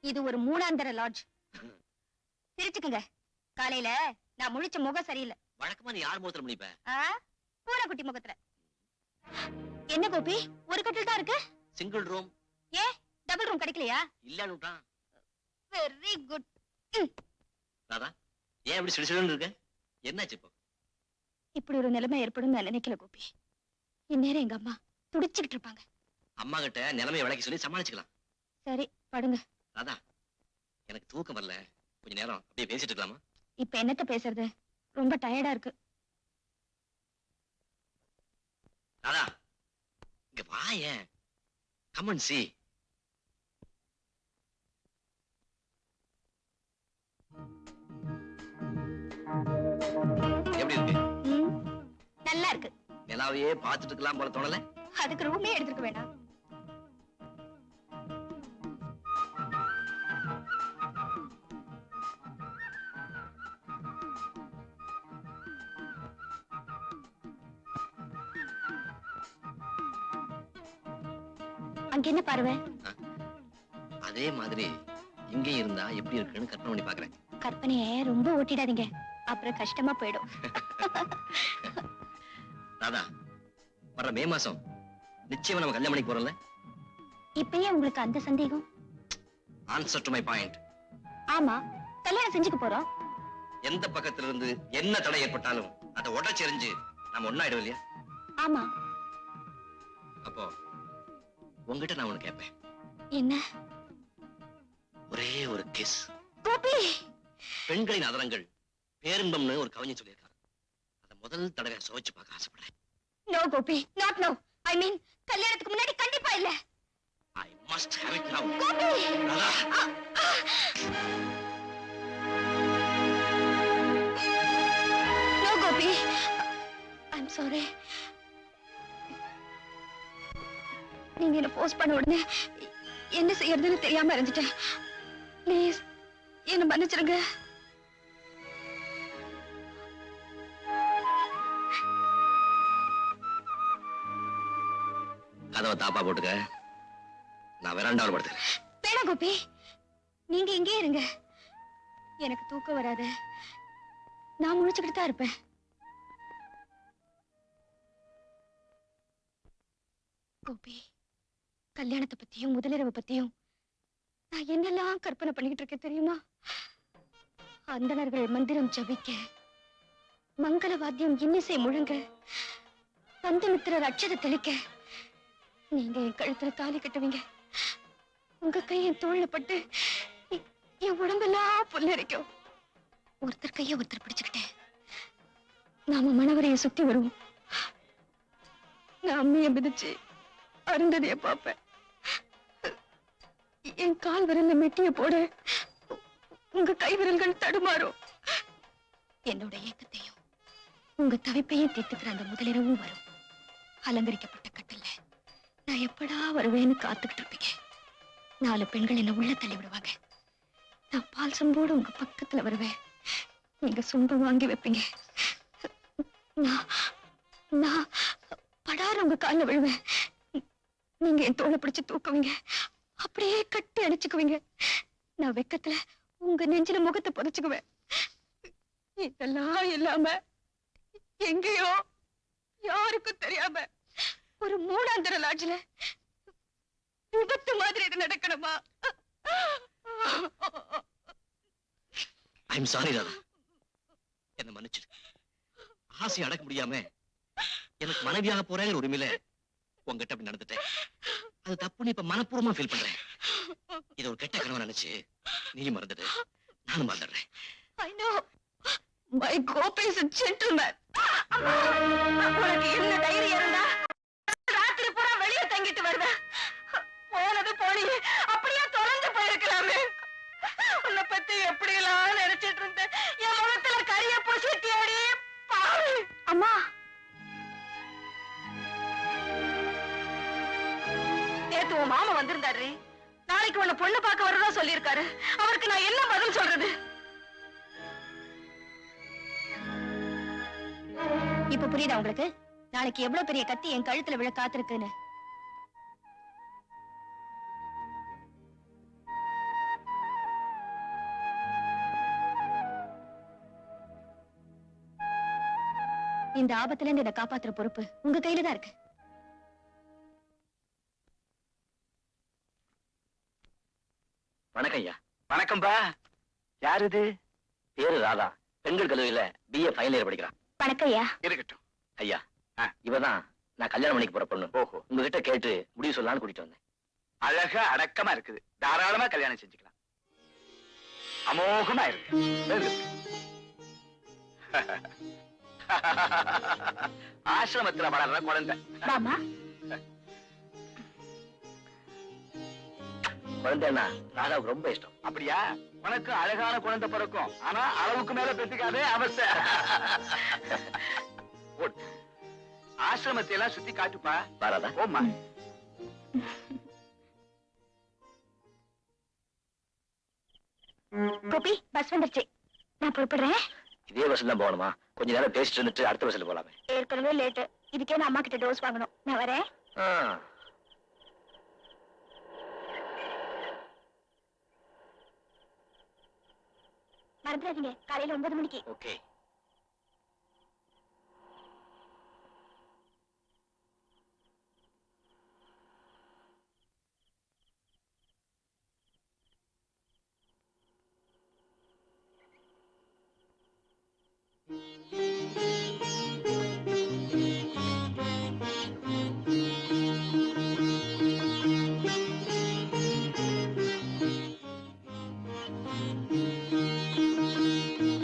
இது ஒரு மூணாந்தர லாட்ஜ். சிரிச்சுக்குங்க. காலையில நான் முழிச்ச முகம் சரியில்லை. வழக்கமா நீ யார் முகத்துல முடிப்ப? பூனைக்குட்டி முகத்துல. என்ன கோபி, ஒரு கட்டில் தான் இருக்கு? Single room. ஏ டபுள் ரூம் கிடைக்கலையா? இல்லன்னுட்டான். Very good. ராதா, ஏன் இப்படி சிடுசிடுன்னு இருக்க? என்னாச்சு இப்போ? இப்படி ஒரு நிலைமை ஏற்படும் நான் நினைக்கல கோபி. இந்நேரம் எங்க அம்மா துடிச்சுக்கிட்டு இருப்பாங்க. அம்மா கிட்ட நிலைமையை விளக்கி சொல்லி சமாளிச்சுக்கலாம். சரி படுங்க. ராதா, எனக்கு தூக்கம் வரல, கொஞ்ச நேரம் அப்படியே பேசிட்டு இருக்கலாமா? இப்ப என்னத்த பேசுறது, ரொம்ப டயர்டா இருக்கு. ராதா, இங்க வாயேன். Come and see. எப்படி இருக்கு? நல்லா இருக்கு. நிலாவையே பார்த்துட்டு இருக்கலாம் போல தோணல? அதுக்கு ரூமே எடுத்துக்க வேண்டாம். அங்க என்ன பார்வை? அதே மாதிரி இங்கேயும் இருந்தா எப்படி இருக்குன்னு கற்பனை பண்ணி பாக்குறேன். கற்பனைய ரொம்ப ஓட்டிடாதீங்க, அப்புறம் கஷ்டமா போயிடும். ராதா, வர மே மாசம் நிச்சயமா நம்ம கல்யாணம் பண்ணிக்க போறோம்ல? இப்பயே உங்களுக்கு அந்த சந்தேகம்? Answer to my point. ஆமா, கல்யாணம் செஞ்சுக்க போறோம். எந்த பக்கத்துல இருந்து என்ன தடை ஏற்பட்டாலும் அதை உடச்செறிஞ்சு நம்ம ஒண்ணாயிடும் இல்லையா? ஆமா. அப்போ உங்ககிட்ட நான் ஒண்ணு கேட்பேன். என்ன? ஒரே ஒரு கிஸ். கோபி, பெண்களின் அதரங்கள் பேரின்பம்னு ஒரு கவிஞன் சொல்லியிருக்காரு. அத முதல் தடவை சுவைச்சு பார்க்க ஆசைப்படுறேன். No Gopi, not no. I mean கல்யாணத்துக்கு முன்னாடி கண்டிப்பா இல்ல. I must have it now. Gopi, Radha, no Gopi. I'm sorry. நீங்க என்ன போஸ்ட் பண்ண உடனே என்ன செய்யறதுன்னு தெரியாம இருந்துட்டேன். ப்ளீஸ் என்ன மன்னிச்சிருங்க. கதவை தாப்பா போட்டுக்க. நான் வெராண்டாவில் படுத்துக்கிறேன். வேணாம் கோபி, நீங்க இங்கே இருங்க. எனக்கு தூக்கம் வராது. நான் முழிச்சுக்கிட்டு தான் இருப்பேன். கோபி, கல்யாணத்தை பத்தியும் முதலிரவு பத்தியும் நான் என்னெல்லாம் கற்பனை பண்ணிக்கிட்டு இருக்கேன் தெரியுமா? அந்தணர்கள் மந்திரம் ஜபிக்க, மங்கள வாத்தியம் இன்னிசை முழங்க, பந்தமித்திரர் அட்சதை தெளிக்க, நீங்க என் கழுத்துல தாலி கட்டுவீங்க. உங்க கை என் தோள்ல பட்டு என் உடம்பெல்லாம் புல்லரிக்கும். ஒருத்தர் கைய ஒருத்தர் பிடிச்சுக்கிட்டேன். நாம மணவரையை சுத்தி வருவோம். நான் அம்மைய மிதிச்சு அருந்ததிய பாப்பேன். என் கால் விரல்ல மெட்டிய போட உங்க கை விரல்கள் தடுமாறும். என்னோட ஏக்கத்தையும் உங்க தவிப்பையும் தீர்த்துக்கிற அந்த முதலிரவும் வரும். அலங்கரிக்கப்பட்ட கட்டல்ல நான் எப்படா வருவேன்னு காத்துக்கிட்டு இருப்பீங்க. 4 பெண்கள் என்ன உள்ள தள்ளி விடுவாங்க. நான் பால் சொம்போடு உங்க பக்கத்துல வருவேன். நீங்க சொம்பு வாங்கி வைப்பீங்க. நான் படார உங்க கால்ல விழுவேன். நீங்க என் தோளை பிடிச்சு தூக்குவீங்க. அப்படியே கட்டி அடிச்சுக்குவீங்க. நான் வெக்கத்துல உங்க நெஞ்சில முகத்தை புதைச்சுக்குவேன். இதெல்லாம் இல்லாம எங்கேயோ யாருக்கும் தெரியாம ஒரு 3ஆந்தர லாட்ஜ்ல விபத்து மாதிரி இது நடக்கணுமா? ஐம் சாரி ராதா, என்ன மன்னிச்சிடு. ஆசை அடக்க முடியாம எனக்கு மனைவியாக போறேங்கிற உரிமையில உங்ககிட்ட அப்படி நடந்துட்டேன். அது தப்புன்னு இப்ப மனப்பூர்வமா ஃபீல் பண்றேன். இதை ஒரு கெட்ட கனவு நினைச்சு நீ மறந்துடு, நானும் மறந்துடுறேன். I know. My Gopi is a gentleman. உனக்கு என்ன தைரியம் இருந்தா ராத்திரி பூரா வெளியே தங்கிட்டு வருவேன். போனது போனி அப்படியே தொலைஞ்சு போயிருக்கலாமே. உன்னை பத்தி எப்படி எல்லாம் நினைச்சிட்டு இருந்தேன். என் முகத்துல கரிய பூசிட்டியாடி பாரு. அம்மா, நேத்து உன் மாமா வந்திருந்தாரு. நாளைக்கு உன்னை பொண்ணு பார்க்க வரதா சொல்லியிருக்காரு. அவருக்கு நான் என்ன பதில் சொல்றது? இப்ப புரியுதா உங்களுக்கு? நாளைக்கு எவ்வளவு பெரிய கத்தி என் கழுத்துல விழ காத்திருக்குன்னு. இந்த ஆபத்துல இருந்து இதை காப்பாத்துற பொறுப்பு உங்க கையில தான் இருக்கு. வணக்கம் ஐயா. வணக்கம்பா. யார் இது? பேரு ராதா, பெண்கள் கல்லூரியில BA ஃபைனல் இயர் படிக்கிறான். வணக்கம் ஐயா. இருக்கட்டும். ஐயா, இவதான் நான் கல்யாணம் பண்ணிக்க போற பொண்ணு. ஓஹோ, உங்ககிட்ட கேட்டு முடிவு சொல்லலாம்னு கூட்டிட்டு வந்தேன். அழகா அடக்கமா இருக்குது. தாராளமா கல்யாணம் செஞ்சுக்கலாம். அமோகமா இருக்கு. வெகு. ஆசிரமத்துல வளர்ற குழந்தை. பாமா, குழந்தைன்னா ராதாவுக்கு ரொம்ப இஷ்டம். அப்படியா? உனக்கு அழகான குழந்தை பிறக்கும். ஆனா அளவுக்கு மேல பெத்துக்காதே, அவசர. ஆசிரமத்தை எல்லாம் சுத்தி காட்டுப்பா. ராதா, ஓமா. கோபி, பஸ் வந்துருச்சு. நான் புறப்படுறேன். இதே பஸ்ல தான் போகணுமா? கொஞ்ச நேரம் பேசிட்டு இருந்துட்டு அடுத்த பஸ்ல போலாமே. ஏற்கனவே லேட்டு. இதுக்கே நான் அம்மா கிட்ட டோஸ் வாங்கணும். நான் வரேன். மறந்துடாதீங்க, காலையில 9 மணிக்கு. ஓகே.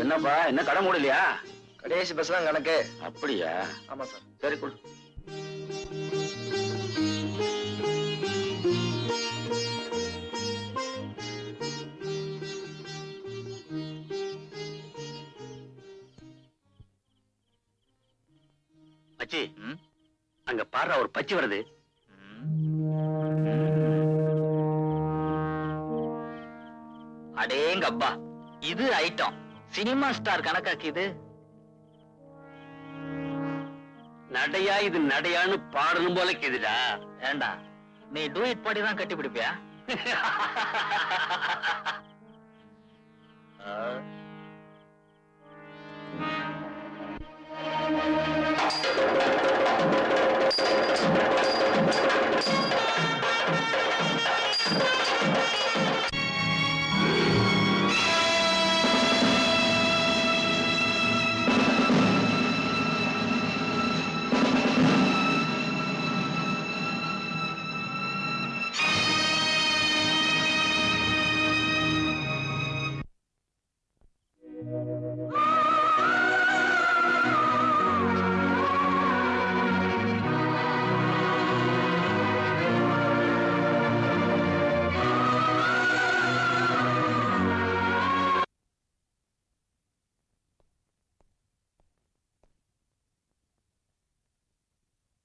என்னப்பா, என்ன கடை மூடலையா? கடைசி பஸ் தான் கணக்கு. அப்படியா? ஆமா சார். சரி கொடு. மச்சி, அங்க பாரு ஒரு பச்சி வருது. அடேங்க அப்பா, இது ஐட்டம். சினிமா ஸ்டார் கணக்காக்கு இது. நடையா இது நடையான்னு பாடணும் போல கேதுடா. ஏண்டா, நீ டூயிட் பாடி தான் கட்டி பிடிப்பியா?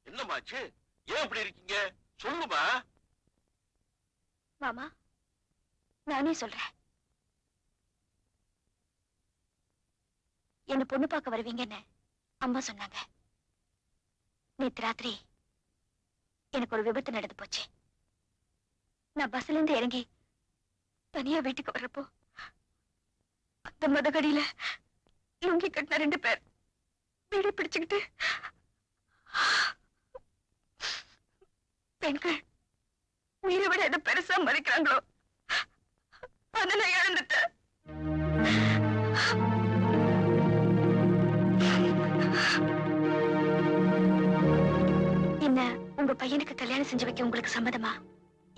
என்னமாச்சு? ஏன் இப்படி இருக்கீங்க? சொல்லுமா. மாமா, நானே சொல்றேன். என்ன பொண்ணு பார்க்க வருவீங்கன்னு அம்மா சொன்னாங்க. நேத்து ராத்திரி எனக்கு ஒரு விபத்து நடந்து போச்சு. நான் பஸ்ல இருந்து இறங்கி தனியா வீட்டுக்கு வர்றப்போ அந்த மதகடியில லுங்கி கட்டின 2 பேர் வீடு பிடிச்சுக்கிட்டு பெண்கள் உயிரை விட எதை பெருசா மதிக்கிறாங்களோ அதை நான் இழந்துட்டேன். என்ன உங்க பையனுக்கு கல்யாணம் செஞ்சு வைக்க உங்களுக்கு சம்மதமா?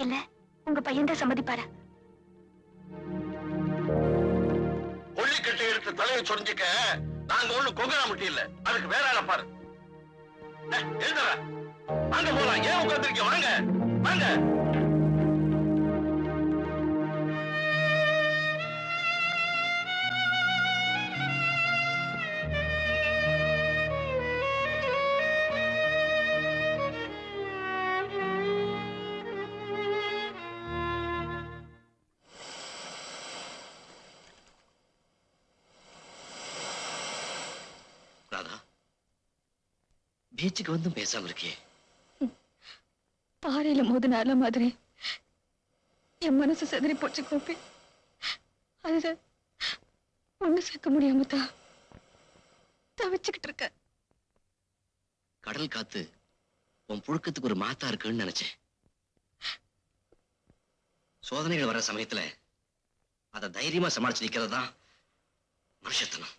இல்ல உங்க பையன் தான் சம்மதிப்பாரா? கொள்ளிக்கட்டை எடுத்து தலையை சொரிஞ்சுக்க நாங்க ஒண்ணு கொங்கரா முட்டி இல்ல. அதுக்கு வேற ஆள பாரு. எழுதுற வாங்க போலாம். ஏன் உட்கார்ந்துருக்க? வாங்க வாங்க. ராதா, பீச்சுக்கு வந்து பேசாம இருக்கே. பாறையில மோதினால மாதிரி என் மனசு செதறி போச்சு கோபி. அதுல ஒண்ணு சேர்க்க முடியாம தான் தவிச்சுக்கிட்டு இருக்க. கடல் காத்து உன் புழுக்கத்துக்கு ஒரு மாத்தா இருக்குன்னு நினைச்சேன். சோதனைகள் வர சமயத்துல அத தைரியமா சமாளிச்சு நிக்கிறது தான் மனுஷத்தனம்.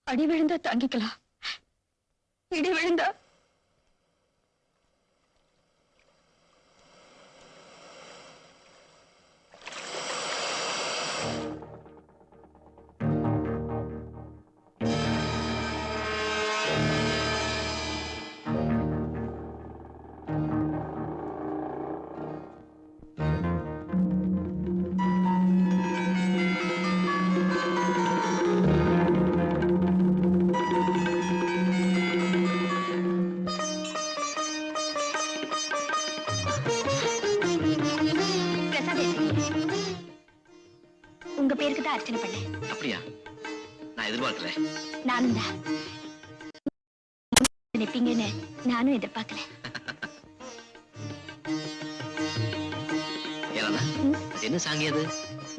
அடி விழுந்தா தாங்கிக்கலாம், இடி விழுந்தா உங்க பேருக்கு தான் அர்ச்சனை பண்ணேன். அப்படியா? நான் எதிர்பார்க்கல. நானும் தான் நினைப்பீங்கன்னு நானும் எதிர்பார்க்கல. ஏன்னா அது என்ன சாங்கியது?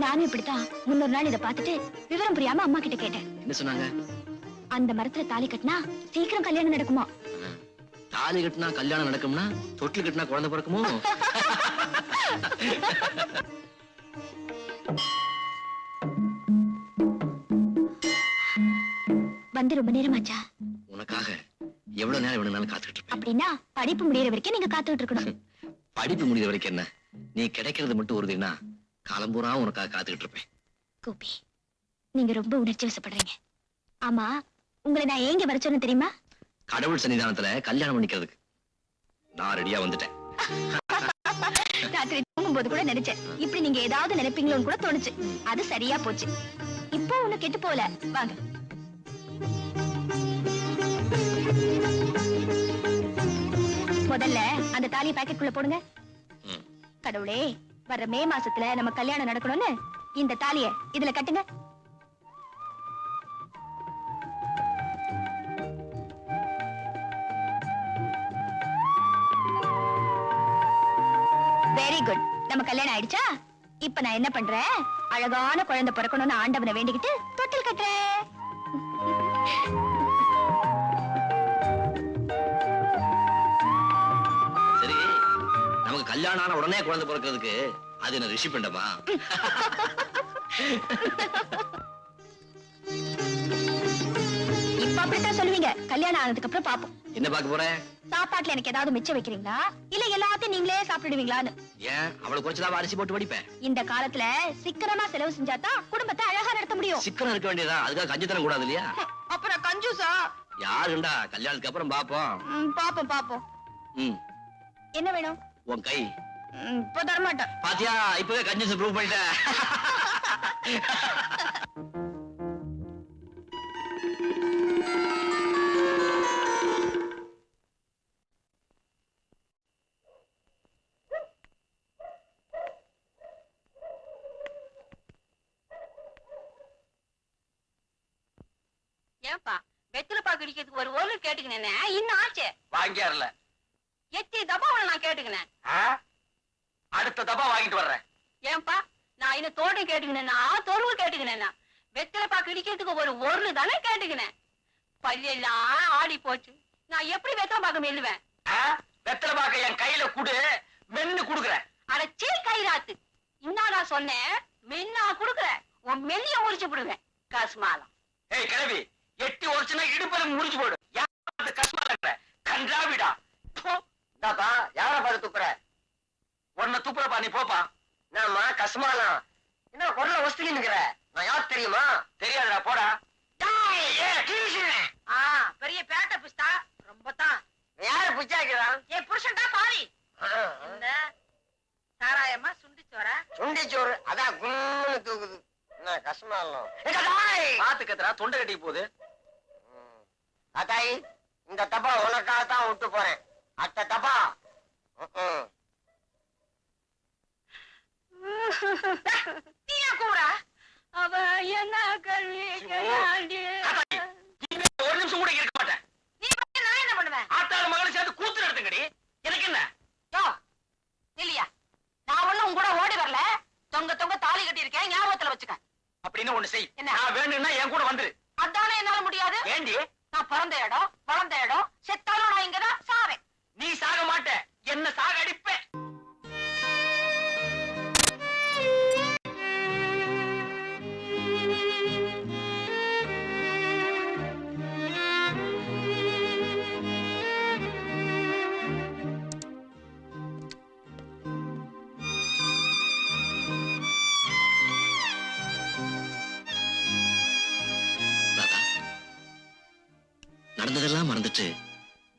நானும் இப்படித்தான் முன்னொரு நாள் இதை பார்த்துட்டு விவரம் புரியாம அம்மா கிட்ட கேட்டேன். என்ன சொன்னாங்க? அந்த மரத்துல தாலி கட்டினா சீக்கிரம் கல்யாணம் நடக்குமா? தாலி கட்டினா கல்யாணம் நடக்கும்னா தொட்டில் கட்டினா குழந்தை பிறக்குமோ? வந்து ரொம்ப நேரமாச்சா? உனக்காக எவ்வளவு நேரம் வேணும்னாலும் காத்துக்கிட்டு இருப்பேன். அப்படின்னா படிப்பு முடியற வரைக்கும் நீங்க காத்துட்டு இருக்கணும். படிப்பு முடிகிற வரைக்கும் என்ன, நீ கிடைக்கிறது மட்டும் உறுதினா காலம்பூரா உனக்காக காத்துக்கிட்டு இருப்பேன். கோபி, நீங்க ரொம்ப உணர்ச்சி வசப்படுறீங்க. ஆமா, உங்களை நான் ஏங்க வர சொன்னேன் தெரியுமா? கடவுள் சன்னிதானத்துல கல்யாணம் பண்ணிக்கிறதுக்கு நான் ரெடியா வந்துட்டேன். ராத்திரி தூங்கும்போது கூட நினைச்சேன் இப்படி நீங்க ஏதாவது நினைப்பீங்களோன்னு கூட தோணுச்சு. அது சரியா போச்சு. இப்போ ஒண்ணு கெட்டு போல. வாங்க. முதல்ல அந்த தாலி பாக்கெட்டுக்குள்ள போடுங்க. கடவுளே, வர்ற மே மாசத்துல நம்ம கல்யாணம் நடக்கணும்னு இந்த தாலிய இதுல கட்டுங்க. Very good. நம்ம கல்யாணம் ஆயிடுச்சா? இப்ப நான் என்ன பண்றேன், அழகான குழந்தை பிறக்கணும்னு ஆண்டவனை வேண்டிக்கிட்டு தொட்டில் கட்டுறேன். சரி, நமக்கு கல்யாணம் ஆன உடனே குழந்தை பிறக்கிறதுக்கு அது என்ன ரிஷி பண்டமா? இப்ப அப்படித்தான் சொல்லுவீங்க. கல்யாணம் ஆனதுக்கு அப்புறம் பாப்போம். என்ன பார்க்க போற? சாப்பாட்டுல எனக்கு ஏதாவது மிச்சம் வைக்கிறீங்களா, இல்ல எல்லாத்தையும் நீங்களே சாப்பிடுவீங்களான்னு. ஏன் அவளுக்கு குறைச்சதா அரிசி போட்டு வடிப்பேன். இந்த காலத்துல சிக்கனமா செலவு செஞ்சாதான் குடும்பத்தை அழகா நடத்த முடியும். சிக்கனம் இருக்க வேண்டியதா, அதுக்காக கஞ்சி தரம் கூடாது இல்லையா? அப்புறம் கஞ்சூசா? யாருண்டா, கல்யாணத்துக்கு அப்புறம் பாப்போம். பாப்போம் பாப்போம். ம், என்ன வேணும்? உன் கை. இப்ப தரமாட்டேன். பாத்தியா, இப்பவே கஞ்சி ப்ரூவ் பண்ணிட்டேன். ஏன்பா வெத்தில பாக்கு இடிக்கிறதுக்கு ஒரு ஓலு கேட்டுக்கினேன். இன்னும் ஆச்சு வாங்கியாருல. எத்தி தபாவை நான் கேட்டுக்கினேன். அடுத்த தப்பா வாங்கிட்டு வர்றேன். ஏன்பா நான் இன்னும் தோடு கேட்டுக்கினேன்னா தொருவு கேட்டுக்கினேன்னா வெத்தில பாக்கு இடிக்கிறதுக்கு ஒரு ஒருளு தானே கேட்டுக்கினேன். பல்லெல்லாம் ஆடி போச்சு. நான் எப்படி வெத்தலை பாக்கு மெல்லுவேன்? வெத்தலை பாக்க என் கையில குடு, மென்னு குடுக்குறேன். அடச்சே கைராத்து. இன்னும் நான் சொன்னேன் மென்னா குடுக்குற உன் மெல்லிய உரிச்சு விடுவேன். கஸ்மாலம். ஏய் கிழவி, எட்டி ஒருச்சுனா இடுப்பெலும் முடிச்சு போடு. யாரு கஷ்டமா இருக்கிற கன்றாவிடா. தாத்தா, யார பாரு துப்புற? உன்னை துப்புறப்பா, நீ போப்பா. நாம கஸ்மாலம் என்ன குரல வசதிங்கிற? நான் யார் தெரியுமா? தெரியாதுடா, போடா. பெரிய பேட்ட புஸ்தா ரொம்ப தான். யாரு புச்சாக்கிறான்? என் புருஷன் தான் பாரி. என்ன சாராயமா சுண்டிச்சோரா? சுண்டிச்சோறு அதான் கும்னு தூக்குது. என்ன கஸ்மாலம்? பாத்து கத்துறா, தொண்டை கட்டி போகுது. அதாய், இந்த தப்பா உனக்காக தான் விட்டு போறேன். அத்த தப்பா நீயா கூறா? அவ என்ன கல்வி கையாண்டி. ஒரு நிமிஷம் கூட இருக்க மாட்டேன். நீ நான் என்ன பண்ணுவேன்? ஆத்தாள் மகளை சேர்த்து கூத்து நடத்துங்கடி. எனக்கு என்ன? யோ இல்லையா, நான் ஒண்ணும் உன் கூட ஓடி வரல. தொங்க தொங்க தாலி கட்டி இருக்கேன், ஞாபகத்துல வச்சுக்க. அப்படின்னு ஒண்ணு செய். என்ன? நான் வேணும்னா என் கூட வந்துரு. அதானே என்னால முடியாது. ஏண்டி? நான் பிறந்த இடம் வளர்ந்த இடம், செத்தாலும் நான் இங்கதான் சாவேன். நீ சாக மாட்ட, என்ன சாக அடிப்பேன். நடந்ததெல்லாம் மறந்துட்டு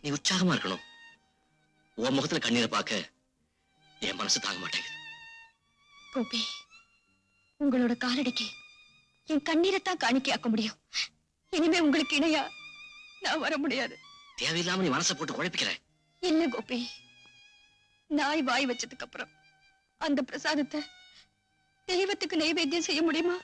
நீ உற்சாகமா இருக்கணும். உன் முகத்துல கண்ணீரை பார்க்க என் மனசு தாங்க மாட்டேங்குது. கோபி, உங்களோட காலடிக்கு என் கண்ணீரைத்தான் காணிக்கையாக்க முடியும். இனிமே உங்களுக்கு இணையா நான் வர முடியாது. தேவையில்லாம நீ மனசை போட்டு குழப்பிக்கிற. இல்ல கோபி, நாய் வாய் வச்சதுக்கு அப்புறம் அந்த பிரசாதத்தை தெய்வத்துக்கு நைவேத்தியம் செய்ய முடியுமா?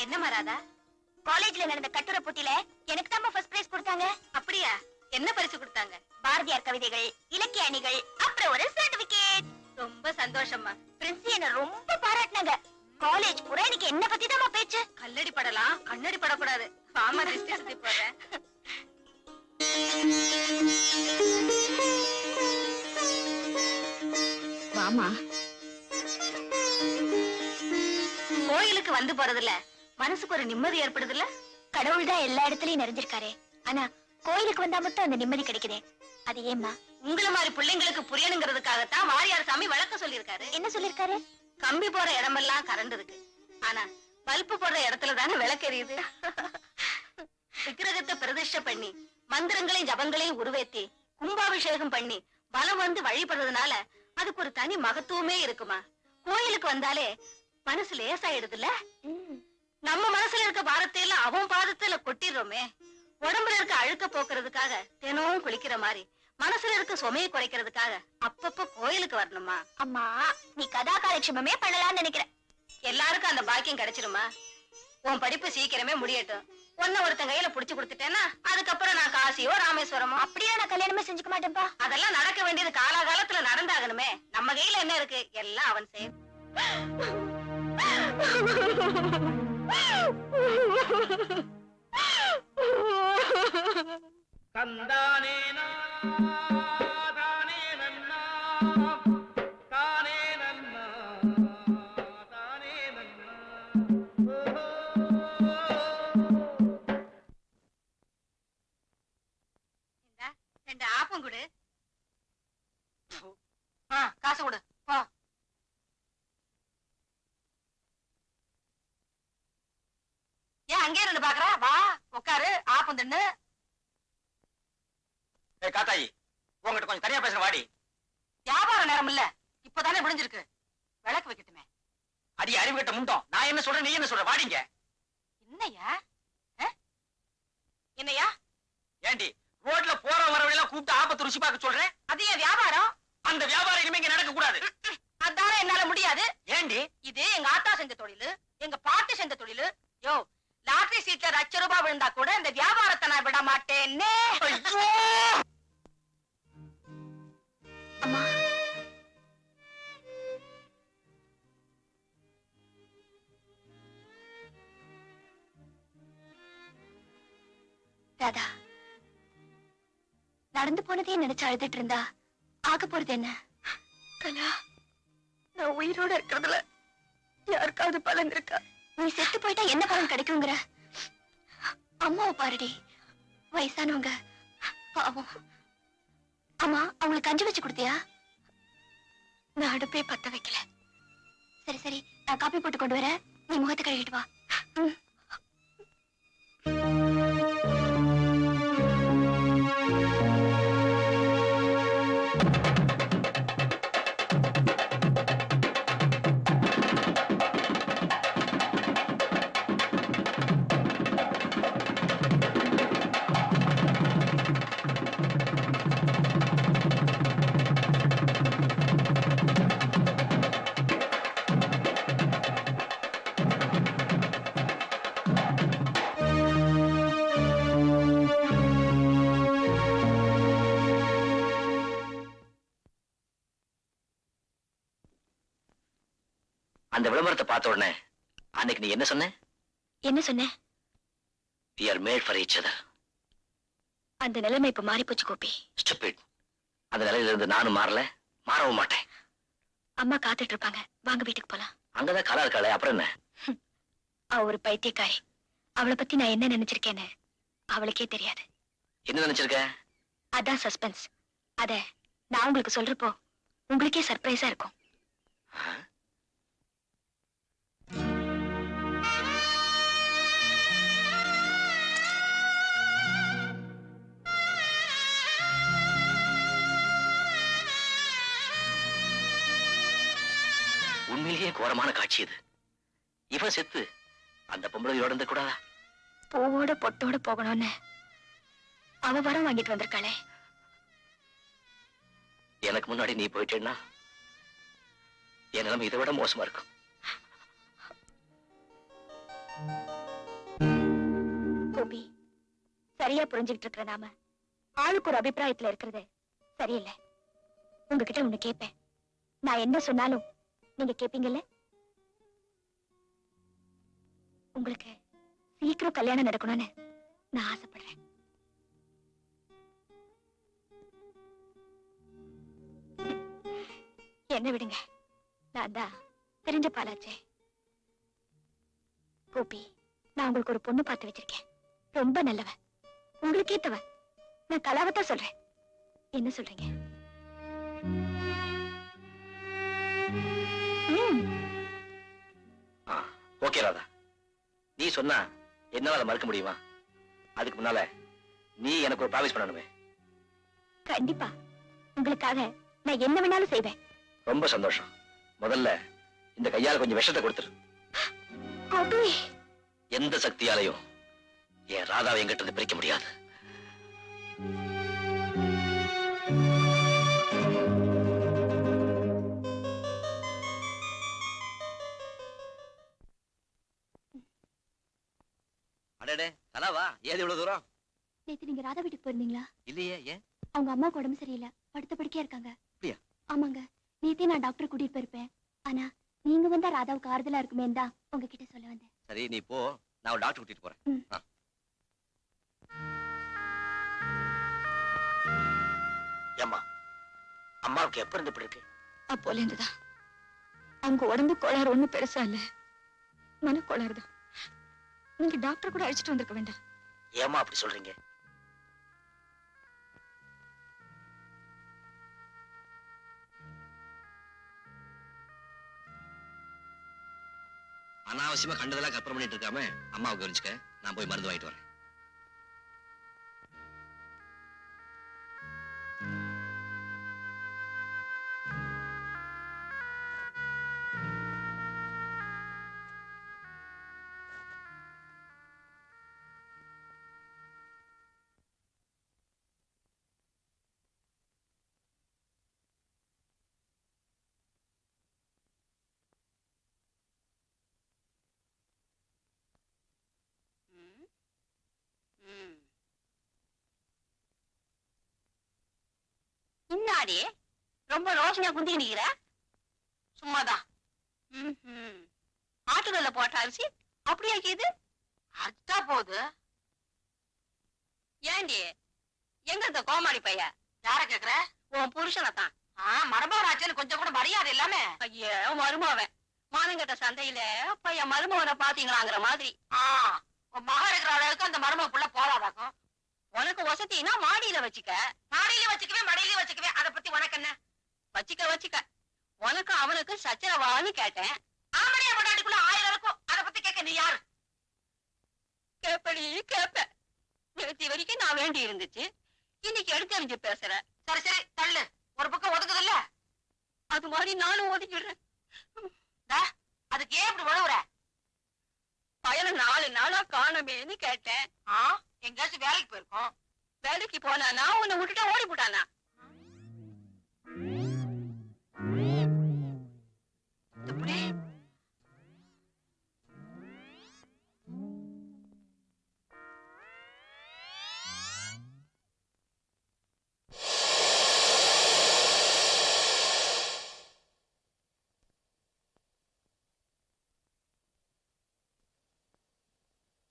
என்ன மராதா? காலேஜ்ல நடந்த கட்டுரை போட்டியில எனக்கு தான் ஃபர்ஸ்ட் பிரைஸ் கொடுத்தாங்க. அப்படியா? என்ன பரிசு கொடுத்தாங்க? பாரதியார் கவிதைகள், இலக்கிய அணிகள், அப்புறம் ஒரு சர்டிபிகேட். ரொம்ப சந்தோஷமா. பிரின்சி என்ன ரொம்ப பாராட்டினாங்க. காலேஜ் பூரா எனக்கு என்ன பத்தி தான் பேச்சு. கல்லடி படலாம், கண்ணடி படக்கூடாது. வாமா திருஷ்டி சுத்தி போறேன். வாமா. கோயிலுக்கு வந்து போறதுல மனசுக்கு ஒரு நிம்மதி ஏற்படுதுல்ல? கடவுள் தான் எல்லா இடத்துலயும் நிறைஞ்சிருக்காரே. ஆனா கோயிலுக்கு வந்தா மட்டும் அந்த நிம்மதி கிடைக்குதே. அது ஏம்மா? உங்கள மாதிரி பிள்ளைங்களுக்கு புரியணுங்கிறதுக்காகத்தான் வாரியார் சாமி விளக்க சொல்லியிருக்காரு. என்ன சொல்லிருக்காரு? கம்பி போற இடமெல்லாம் கரண்ட் இருக்கு, ஆனா பல்பு போடுற இடத்துல தானே விளக்கு எரியுது. விக்கிரகத்தை பிரதிஷ்டை பண்ணி மந்திரங்களையும் ஜபங்களையும் உருவேத்தி கும்பாபிஷேகம் பண்ணி பலம் வந்து வழிபடுறதுனால அதுக்கு ஒரு தனி மகத்துவமே இருக்குமா. கோயிலுக்கு வந்தாலே மனசு லேசாயிடுதுல்ல. நம்ம மனசுல இருக்க பாரத்தையெல்லாம் அவன் பாதத்துல கொட்டிடுறோமே. உடம்புல இருக்க அழுக்க போக்குறதுக்காக தினமும் குளிக்கிற மாதிரி மனசுல இருக்க சுமையை குறைக்கிறதுக்காக அப்பப்ப கோயிலுக்கு வரணுமா? அம்மா, நீ கதா காலட்சேபமே பண்ணலாம்னு நினைக்கிறேன். எல்லாருக்கும் அந்த பாக்கியம் கிடைச்சிருமா? உன் படிப்பு சீக்கிரமே முடியட்டும். ஒன்ன ஒருத்தன் கையில புடிச்சு கொடுத்துட்டேன்னா அதுக்கப்புறம் நான் காசியோ ராமேஸ்வரமோ. அப்படியே நான் கல்யாணமே செஞ்சுக்க மாட்டேன்ப்பா. அதெல்லாம் நடக்க வேண்டியது காலாகாலத்துல நடந்தாகணுமே. நம்ம கையில என்ன இருக்கு? எல்லாம் அவன் செயல். தந்தானே தானே நன்னா தானே நன்னா தானே நன்னா. ரெண்டு ஆப்பம் கொடு. காசு கொடு. போ. ஏன் அங்கே இருந்து பாக்குற? வா உட்காரு, ஆப்பம் தின்னு. காத்தாயி, உங்ககிட்ட கொஞ்சம் தனியா பேசுற வாடி. வியாபார நேரம் இல்ல, இப்பதானே முடிஞ்சிருக்கு. விளக்கு வைக்கட்டுமே. அடி அறிவு கட்ட முண்டோம். நான் என்ன சொல்றேன், நீ என்ன சொல்ற? வாடிங்க. என்னையா? என்னையா? ஏண்டி ரோட்ல போற வரவெல்லாம் கூப்பிட்டு ஆபத்து ருசி பார்க்க சொல்றேன்? அது ஏன் வியாபாரம்? அந்த வியாபாரம் இனிமே இங்க நடக்க கூடாது. அதானே என்னால முடியாது. ஏண்டி? இது எங்க ஆத்தா செஞ்ச தொழிலு, எங்க பாட்டி செஞ்ச தொழிலு. யோ, லாட்டரி சீட்ல ₹1,00,000 விழுந்தா கூட இந்த வியாபாரத்தை நான் விட மாட்டேன்னே. அம்மா, ராதா, நடந்து போனதே நினைச்சு அழுதுட்டு இருந்தா ஆக போறது என்ன? கலா, நான் உயிரோட இருக்கிறதுல யாருக்காவது பலன் இருக்கா? நீ செத்து போயிட்டா என்ன பலன் கிடைக்குங்கிற? அம்மாவை பாருடி, வயசானவங்க பாவம். அம்மா, அவங்களுக்கு கஞ்சி வச்சு கொடுத்தியா? நான் அடுப்பே பத்த வைக்கல. சரி சரி, நான் காப்பி போட்டு கொண்டு வரேன். நீ முகத்தை கழுவிட்டு வா. அந்த விளம்பரத்தை பார்த்த உடனே அன்னைக்கு நீ என்ன சொன்ன? என்ன சொன்ன? We are made for each other. அந்த நிலைமை இப்ப மாறி போச்சு கோபி. Stupid. அந்த நிலையில இருந்து நானும் மாறல, மாறவும் மாட்டேன். அம்மா காத்துட்டு இருப்பாங்க, வாங்க வீட்டுக்கு போலாம். அங்கதான் கலா இருக்காளே, அப்புறம் என்ன? அவ ஒரு பைத்தியக்காரி. அவளை பத்தி நான் என்ன நினைச்சிருக்கேன்னு அவளுக்கே தெரியாது. என்ன நினைச்சிருக்க? அதான் சஸ்பென்ஸ். அத நான் உங்களுக்கு சொல்றப்போ உங்களுக்கே சர்ப்ரைஸா இருக்கும். உலகத்திலேயே கோரமான காட்சி இது. இவன் செத்து அந்த பொம்பளை இருந்து கூடாதா? பூவோட பொட்டோட போகணும்னு அவ வரம் வாங்கிட்டு வந்திருக்காளே. எனக்கு முன்னாடி நீ போயிட்டேன்னா என் நிலைமை இதை விட மோசமா இருக்கும். கோபி, சரியா புரிஞ்சுக்கிட்டு இருக்கிற நாம ஆளுக்கு ஒரு அபிப்பிராயத்துல இருக்கிறது சரியில்லை. உங்ககிட்ட ஒண்ணு கேட்பேன். நான் என்ன சொன்னாலும் நீங்க கேப்பீங்கல்ல? உங்களுக்கு சீக்கிரம் கல்யாணம் நடக்கணும்னு நான் ஆசைப்படுறேன். என்ன விடுங்க, நான் தான் தெரிஞ்ச பாலாச்சே. கோபி, நான் உங்களுக்கு ஒரு பொண்ணு பார்த்து வச்சிருக்கேன். ரொம்ப நல்லவன், உங்களுக்கு ஏத்தவன். நான் கலாவத்தான் சொல்றேன். என்ன சொல்றீங்க? ஓகே ராதா, நீ சொன்னா என்னால மறக்க முடியுமா? அதுக்கு முன்னால நீ எனக்கு ஒரு ப்ராமிஸ் பண்ணணுமே. கண்டிப்பா, உங்களுக்காக நான் என்ன வேணாலும் செய்வேன். ரொம்ப சந்தோஷம். முதல்ல இந்த கையால கொஞ்சம் விஷத்தை கொடுத்துரு. கோபி, எந்த சக்தியாலையும் என் ராதாவை என்கிட்ட இருந்து பிரிக்க முடியாது. அடடே கலாவா, ஏது இவ்வளவு தூரம்? நேத்து நீங்க ராதா வீட்டுக்கு போயிருந்தீங்களா? இல்லையே, ஏன்? அவங்க அம்மாவுக்கு உடம்பு சரியில்லை, படுத்த படுக்கையா இருக்காங்க. அப்படியா? ஆமாங்க, நேத்தே நான் டாக்டர் கூட்டிட்டு போயிருப்பேன். ஆனா நீங்க வந்தா ராதாவுக்கு ஆறுதலா இருக்குமே தான் உங்ககிட்ட சொல்ல வந்தேன். சரி, நீ போ, நான் ஒரு டாக்டர் கூட்டிட்டு போறேன். ம். ஏம்மா, அம்மாவுக்கு எப்ப இருந்து இப்படி இருக்கு? அப்போல இருந்துதான். அவங்க உடம்பு கோளாறு ஒண்ணும் பெருசா இல்ல, மன கோளாறு தான். நீங்க டாக்டர் கூட அழைச்சிட்டு வந்திருக்க வேண்டாம். ஏம்மா அப்படி சொல்றீங்க? அனாவசியமா கண்டதெல்லாம் கற்பனை பண்ணிட்டு இருக்காம அம்மாவை கவனிச்சுக்க. நான் போய் மருந்து வாங்கிட்டு வரேன். இன்னாடி ரொம்ப ரோஷனையா குந்தி நிக்கிற? சும்மாதான். ஆட்டுக்கல்ல போட்ட அரிசி அப்படியா இது? அச்சா போகுது. ஏண்டி, எங்க இந்த கோமாளி பைய? யார கேக்குற? உன் புருஷனைத்தான். மருமகனாச்சேன்னு கொஞ்சம் கூட மரியாதை இல்லாம. ஐயோ, மருமவன் மானங்கட்ட சந்தையில பையன் மருமகனை பாத்தீங்களாங்கிற மாதிரி. உன் மகன் இருக்கிற அளவுக்கு அந்த மருமக புள்ள போதாதாக்கும். உனக்கு வசதினா மாடியில வச்சுக்க. மாடியில வச்சுக்கவே மடியில வச்சுக்கவே, அத பத்தி உனக்கு என்ன? வச்சுக்க. உனக்கு அவனுக்கு சச்சரவான்னு கேட்டேன். ஆமணியா பொண்டாட்டிக்குள்ள 1000 இருக்கும், அத பத்தி கேட்க நீ யாரு? கேப்படி கேப்ப. நேத்து வரைக்கும் நான் வேண்டி இருந்துச்சு, இன்னைக்கு எடுத்தறிஞ்சு பேசுற. சரி தள்ளு, ஒரு பக்கம் ஒதுக்குதுல்ல, அது மாதிரி நானும் ஒதுக்கிடுறேன். அதுக்கு ஏன் இப்படி உழவுற? பயல 4 நாளா காணமேன்னு கேட்டேன். எங்கேயாச்சும் வேலைக்கு போயிருக்கோம். வேலைக்கு போனானா உன்னை விட்டுட்டா ஓடி போட்டானா? எப்படி?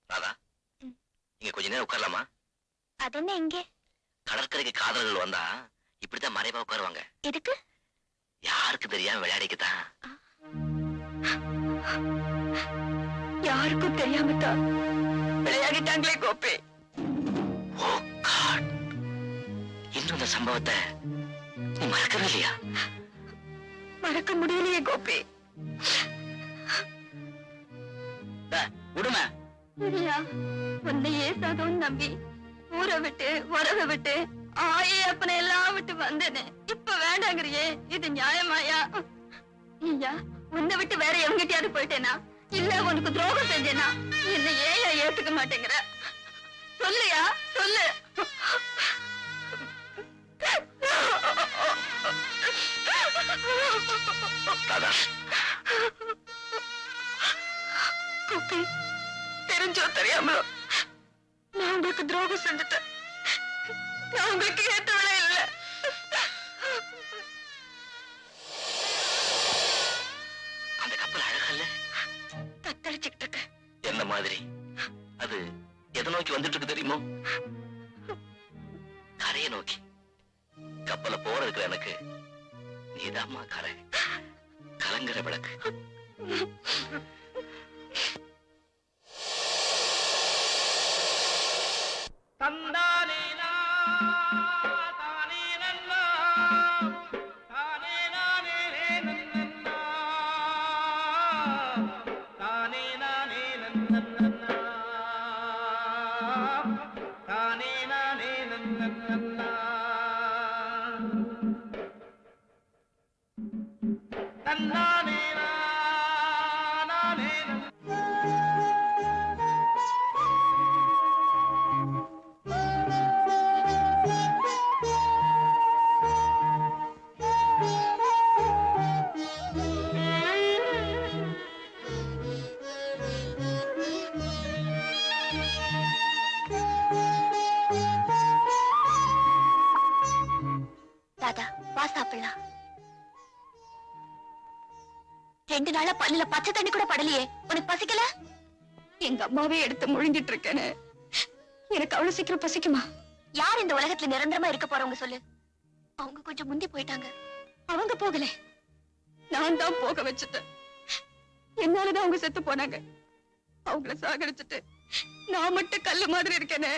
ராதா, இங்க கொஞ்ச நேரம் உட்காரலாமா? அது என்ன இங்கே? கடற்கரைக்கு காதலர்கள் வந்தா இப்படித்தான் மறைவா உட்காருவாங்க. எதுக்கு? யாருக்கு தெரியாம விளையாடிக்கத்தான். யாருக்கும் தெரியாம தான் விளையாடிட்டாங்களே கோபி. ஓ காட், இன்னும் இந்த சம்பவத்தை நீ மறக்கவே இல்லையா? மறக்க முடியலையே கோபி. விடுமா? இல்லையா, உன்னை ஏசாதோன்னு நம்பி ஊரை விட்டு உறவை விட்டு ஆயே அப்பனை எல்லாம் விட்டு வந்தேனே, இப்ப வேண்டாங்கிறியே, இது நியாயமாயா? ஐயா, உன்னை விட்டு வேற எவங்கிட்டயாவது போயிட்டேனா இல்ல உனக்கு துரோகம் செஞ்சேனா என்ன ஏன் ஏத்துக்க மாட்டேங்கிற சொல்லுயா சொல்லு. ராதா, கோபி, தெரிஞ்சோ தெரியாமலோ நான் உங்களுக்கு துரோகம் செஞ்சுட்டேன். நான் உங்களுக்கு ஏத்தவளே இல்ல. அந்த கப்பல் அழகா இல்ல? தத்தளிச்சுக்கிட்டு இருக்க. என்ன மாதிரி? அது எதை நோக்கி வந்துட்டு இருக்கு தெரியுமோ? கரையை நோக்கி. கப்பலை போறதுக்கு எனக்கு நீதாம்மா கரை, கலங்குற விளக்கு. தாதா, வா சாப்பிடலாம். 2 நாளா பல்லுல பச்சை தண்ணி கூட படலையே, உனக்கு பசிக்கல? எங்க அம்மாவே எடுத்து முழுங்கிட்டு இருக்கேன்னு எனக்கு அவ்வளவு சீக்கிரம் பசிக்குமா? யார் இந்த உலகத்துல நிரந்தரமா இருக்க போறவங்க சொல்லு? அவங்க கொஞ்சம் முந்தி போயிட்டாங்க. அவங்க போகல, நான் தான் போக வச்சுட்டேன். என்னாலதான் அவங்க செத்து போனாங்க. அவங்கள சாகடிச்சுட்டு நான் மட்டும் கல்லு மாதிரி இருக்கேனே,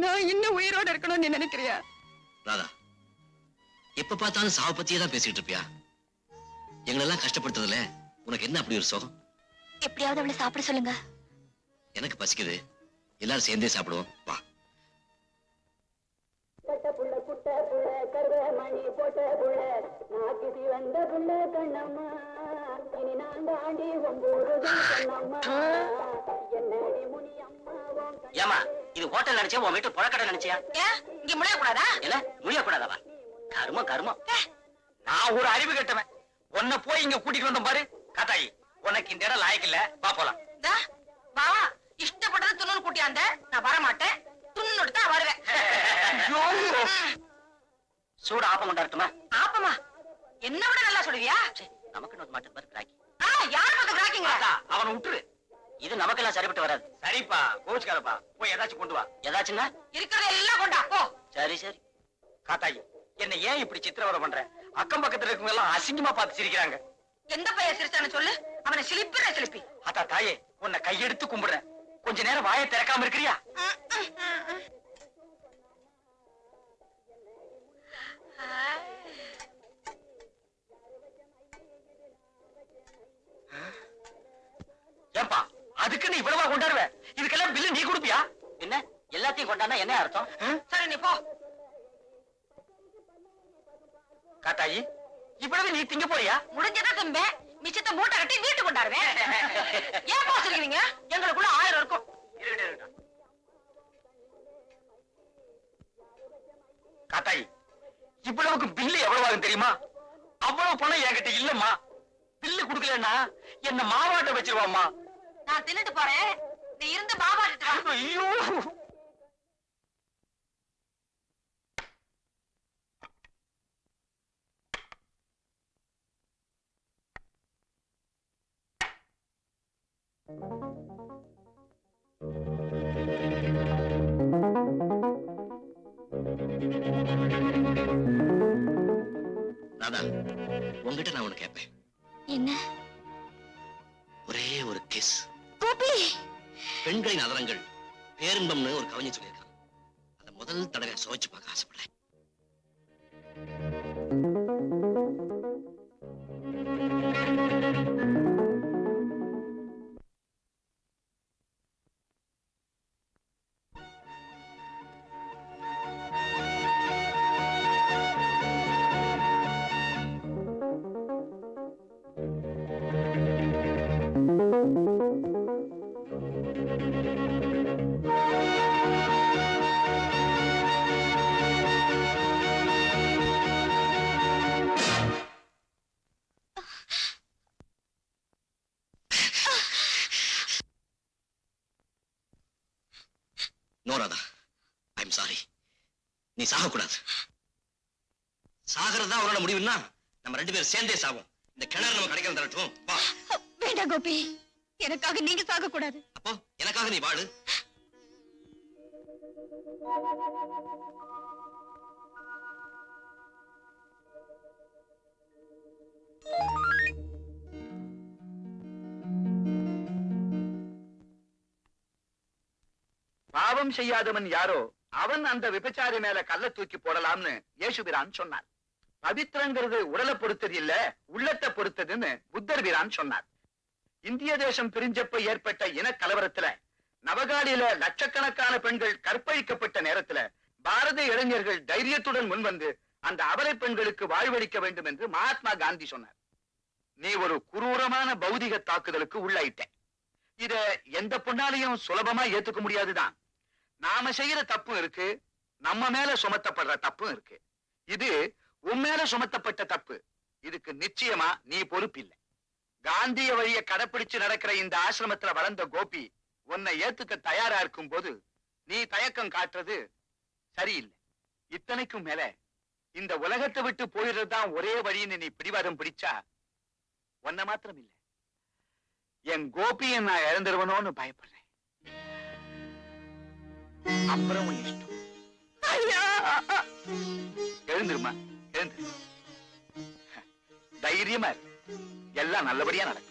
நான் இன்னும் உயிரோட இருக்கணும்னு நீ நினைக்கிறியா? ராதா, எப்ப பார்த்தாலும் சாவ பத்தியே தான் பேசிட்டு இருப்பியா? எங்களெல்லாம் கஷ்டப்படுத்துறதுல உனக்கு என்ன அப்படி ஒரு சுகம்? எப்படியாவது அவளை சாப்பிட சொல்லுங்க. எனக்கு பசிக்குது, எல்லாரும் சேர்ந்தே சாப்பிடுவோம், வா. ஏமா இது ஹோட்டல் நினைச்சா உன் வீட்டு புழக்கடை நினைச்சியா? இங்க முடிய கூடாதா? என்ன முடிய கூடாதா? கருமம் கருமம். நான் ஒரு அறிவு கட்டவன், உன்னை போய் இங்க கூட்டிட்டு வந்தோம் பாரு. காத்தாயி, உனக்கு இந்த இடம் லாயக்கு இல்ல, வா போலாம். வா, இஷ்டப்பட்டது துண்ணு கூட்டியாந்த, நான் வர மாட்டேன். துண்ணு தான் வருவேன். சூடு ஆப்பம் கொண்டாட்டுமா? ஆப்பமா? என்ன விட நல்லா சொல்லுவியா? நமக்கு நோட் மாட்டேன் பாரு கிராக்கி. யார் பார்த்து கிராக்கிங்க? அவனை விட்டுரு, இது நமக்கெல்லாம் சரிப்பட்டு வராது. சரிப்பா, கோச்சுக்காரப்பா, போய் ஏதாச்சும் கொண்டு வா. ஏதாச்சுன்னா இருக்கிறத எல்லாம் கொண்டா போ. சரி சரி. காத்தாயி, என்ன ஏன் இப்படி சித்திரவதை பண்ற? அக்கம் பக்கத்துல இருக்கவங்க எல்லாம் அசிங்கமா பார்த்து சிரிக்கிறாங்க. எந்த பையன் சிரிச்சான்னு சொல்லு, அவனை சிலிப்புற சிலிப்பி. அத்தா தாயே, உன்னை கையெடுத்து கும்பிடுறேன், கொஞ்ச நேரம் வாயை திறக்காம இருக்கிறியா? ஏன்பா, அதுக்கு நீ இவ்வளவா கொண்டாடுவ? இதுக்கெல்லாம் பில்லு நீ கொடுப்பியா? என்ன எல்லாத்தையும் கொண்டாடா என்ன அர்த்தம்? சரி நீ போ. காத்தாயி, இவ்வளவு நீ திங்க போறியா? முடிஞ்சதா திம்ப, மிச்சத்தை மூட்டை கட்டி வீட்டு கொண்டாடுவேன். ஏன் போசிருக்கீங்க? எங்களுக்குள்ள 1000 இருக்கும். காத்தாயி, இவ்வளவுக்கு பில்லு எவ்வளவு ஆகும் தெரியுமா? அவ்வளவு பணம் என்கிட்ட இல்லம்மா. பில்லு குடுக்கலன்னா என்ன மாவாட்ட வச்சிருவாம்மா. நான் தின்னுட்டு போறேன், நீ இருந்து மாவாட்டு வா. ஐயோ, ராதா, உங்ககிட்ட நான் ஒண்ணு கேட்பேன். என்ன? ஒரே ஒரு கிஸ். கோபி, பெண்களின் அதரங்கள் பேரின்பம்னு ஒரு கவிஞர் சொல்லியிருக்கான். அத முதல் தடவை சுவைச்சு பார்க்க ஆசைப்படுறேன். No Radha, I'm sorry. நீ சாகக்கூடாது. சாகிறதா அவரோட முடிவுன்னா நம்ம 2 பேரும் சேர்ந்தே சாவோம். இந்த கிணறு நம்ம கிடைக்கிற தரட்டும். வா. வேண்டாம் கோபி, எனக்காக நீங்க சாக கூடாது. அப்போ எனக்காக நீ வாழு. பாவம் செய்யாதவன் யாரோ அவன் அந்த விபச்சாரி மேல கல்ல தூக்கி போடலாம்னு இயேசுபிரான் சொன்னார். பவித்திரங்கிறது உடலை பொறுத்தது இல்ல, உள்ளத்தை பொறுத்ததுன்னு புத்தர் பிரான் சொன்னார். இந்திய தேசம் பிரிஞ்சப்ப ஏற்பட்ட இன கலவரத்துல நவகாலியில லட்சக்கணக்கான பெண்கள் கற்பழிக்கப்பட்ட நேரத்துல பாரத இளைஞர்கள் தைரியத்துடன் முன்வந்து அந்த அபலை பெண்களுக்கு வாழ்வளிக்க வேண்டும் என்று மகாத்மா காந்தி சொன்னார். நீ ஒரு குரூரமான பௌதிக தாக்குதலுக்கு உள்ளாயிட்ட. இத எந்த பொண்ணாலையும் சுலபமா ஏத்துக்க முடியாதுதான். நாம செய்யற தப்பும் இருக்கு, நம்ம மேல சுமத்தப்படுற தப்பும் இருக்கு. இது உன் மேல சுமத்தப்பட்ட தப்பு. இதுக்கு நிச்சயமா நீ பொறுப்பில்லை. காந்திய வழிய கடைப்பிடிச்சு நடக்கிற இந்த ஆசிரமத்துல வளர்ந்த கோபி உன்னை ஏத்துக்க தயாரா இருக்கும் போது நீ தயக்கம் காட்டுறது சரியில்லை. இத்தனைக்கும் மேல இந்த உலகத்தை விட்டு போயிடுறதுதான் ஒரே வழின்னு நீ பிடிவாதம் பிடிச்சா உன்னை மாத்திரம் இல்ல, என் கோபியை நான் இழந்துருவனோன்னு பயப்படுறேன். அப்புறம் உன் இஷ்டம். எழுந்துருமா, எழுந்துரு. தைரியமா இரு, எல்லாம் நல்லபடியா நடக்கும்.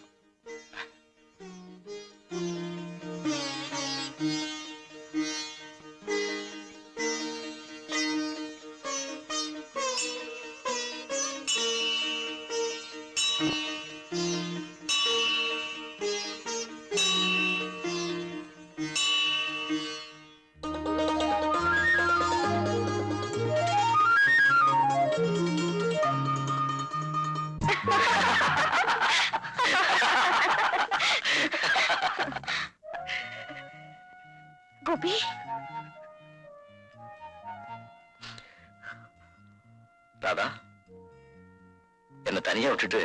கோபி, ராதா, என்ன தனியா விட்டுட்டு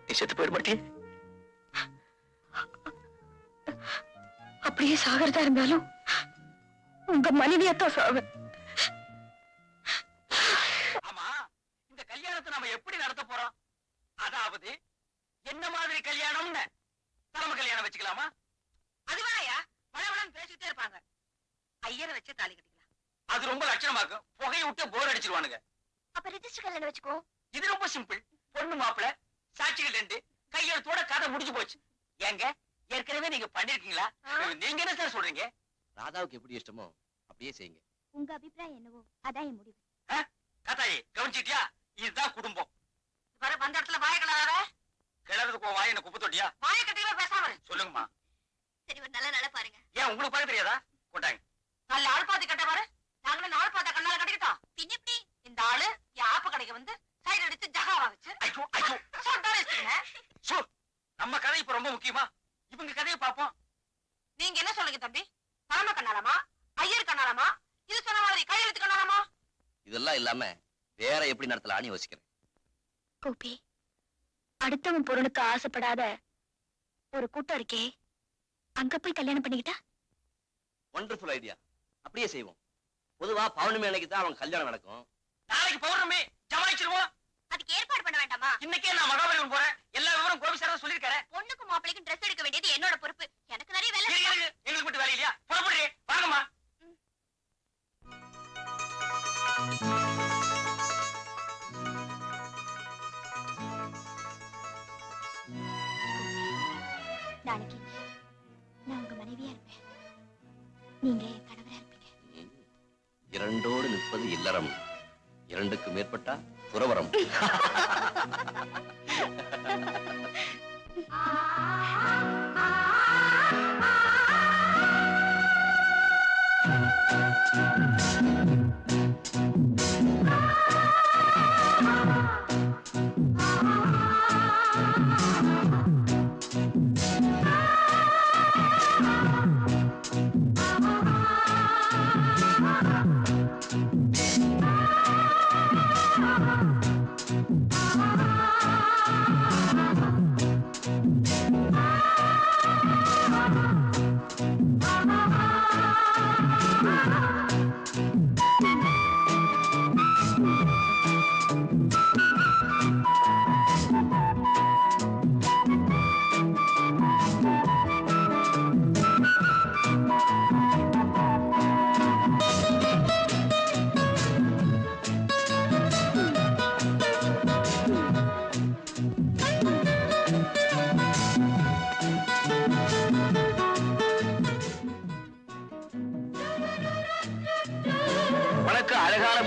நீ செத்து போயிட மாட்டியே? அப்படியே சாகிறதா இருந்தாலும் உங்க மனைவியத்தான் சாவேன். ஆமா, இந்த கல்யாணத்தை நாம எப்படி நடத்த போறோம்? அதாவது என்ன மாதிரி கல்யாணம்னு தலைமை கல்யாணம் வச்சுக்கலாமா? அதுவாயா வளவளன்னு பேசிட்டே இருப்பாங்க. ஐயரை வச்சு தாலி கட்டிக்கலாம். அது ரொம்ப லட்சணமாக்கும். புகையை விட்டு போர் அடிச்சிருவானுங்க. அப்ப ரெஜிஸ்டர் கல்யாணம் வச்சுக்கோ. இது ரொம்ப சிம்பிள். பொண்ணு மாப்பிள, சாட்சிகள் 2, கையெழுத்தோட கதை முடிஞ்சு போச்சு. ஏங்க, ஏற்கனவே நீங்க பண்ணிருக்கீங்களா? நீங்க என்ன சார் சொல்றீங்க? ராதாவுக்கு எப்படி இஷ்டமோ அப்படியே செய்யுங்க. உங்க அபிப்பிராயம் என்னவோ அதான் என் முடிவு. கதாயி கவனிச்சிட்டியா? இதுதான் குடும்பம். பாரு, வந்த இடத்துல வாய கலராத. கிளறதுக்கு வாய் என்ன குப்பை தொட்டியா? வாய கட்டிக்கவே பேசாம இரு. சொல்லுங்கம்மா. சரி, ஒரு நல்ல நாளா பாருங்க. ஏன் உங்களுக்கு பார்க்க தெரியாதா? கொண்டாங்க. நல்ல ஆள் பாத்தி கட்ட பாரு. நாங்களும் நாள் பார்த்தா கண்ணால கட்டிக்கிட்டோம். பின்ன எப்படி இந்த ஆளு என் ஆப்பு கடைக்கு வந்து சைடு அடிச்சு ஜகா வாங்குச்சு. ஐயோ ஐயோ, சோ, நம்ம கதை இப்ப ரொம்ப முக்கியமா? இவங்க கதையை பார்ப்போம். நீங்க என்ன சொல்றீங்க தம்பி? தலைமை கண்ணாலமா, ஐயர் கண்ணாலமா, இது சொன்ன மாதிரி கையெழுத்து கண்ணாலமா? இதெல்லாம் இல்லாம வேற எப்படி நடத்தலாம்னு யோசிக்கிறேன். கோபி, அடுத்தவன் பொருளுக்கு ஆசைப்படாத ஒரு கூட்டம் இருக்கே, அங்க போய் கல்யாணம் பண்ணிக்கிட்டா? Wonderful idea. அப்படியே செய்வோம். பொதுவா பௌர்ணமி அன்னைக்கு தான் அவங்க கல்யாணம் நடக்கும். நாளைக்கு பௌர்ணமி ஜமாயிச்சிருவோம். அதுக்கு ஏற்பாடு பண்ண வேண்டாமா? இன்னைக்கே நான் மகாபலிபுரம் போறேன். எல்லா விவரம் கோபி சார் சொல்லிருக்காரு. பொண்ணுக்கும் மாப்பிளைக்கும் ட்ரெஸ் எடுக்க வேண்டியது என்னோட பொறுப்பு. எனக்கு நிறைய வேலை இருக்கு, இருக்கு. எங்களுக்கு மட்டும் வேலை இல்லையா? புறப்படுறே, வாங்கம்மா. நாளைக்கு நான் உங்க மனைவியா இருப்பேன், நீங்க என் கணவரா இருப்பீங்க. இரண்டோடு நிற்பது இல்லறம், 2க்கு மேற்பட்டா துறவரம்.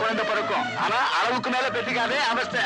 குழந்தை பிறக்கும். ஆனா அளவுக்கு மேல பெற்றுக்காதே அவஸ்தை.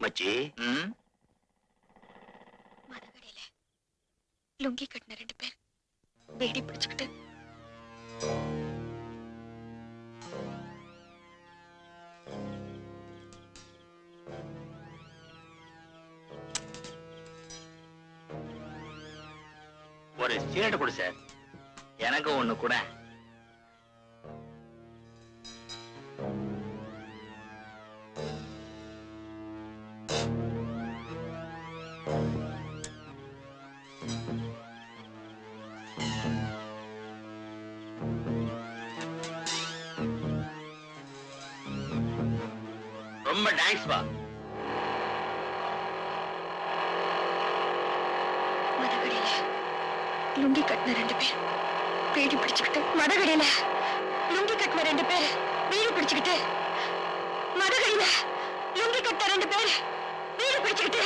மச்சி, மதகடியில லுங்கி கட்டின 2 பேர் வேடி பிடிச்சுக்கிட்டு ஒரு சிகரெட் கொடு சார். எனக்கு ஒண்ணு கூட. ரொம்ப தேங்க்ஸ் பா. மதகடியில லுங்கி கட்டின 2 பேர் வேடி பிடிச்சுக்கிட்டு மதகடியில லுங்கி கட்டின 2 பேர் வீடு பிடிச்சுக்கிட்டு மதகடியில லுங்கி கட்டின 2 பேர் வீடு பிடிச்சுக்கிட்டு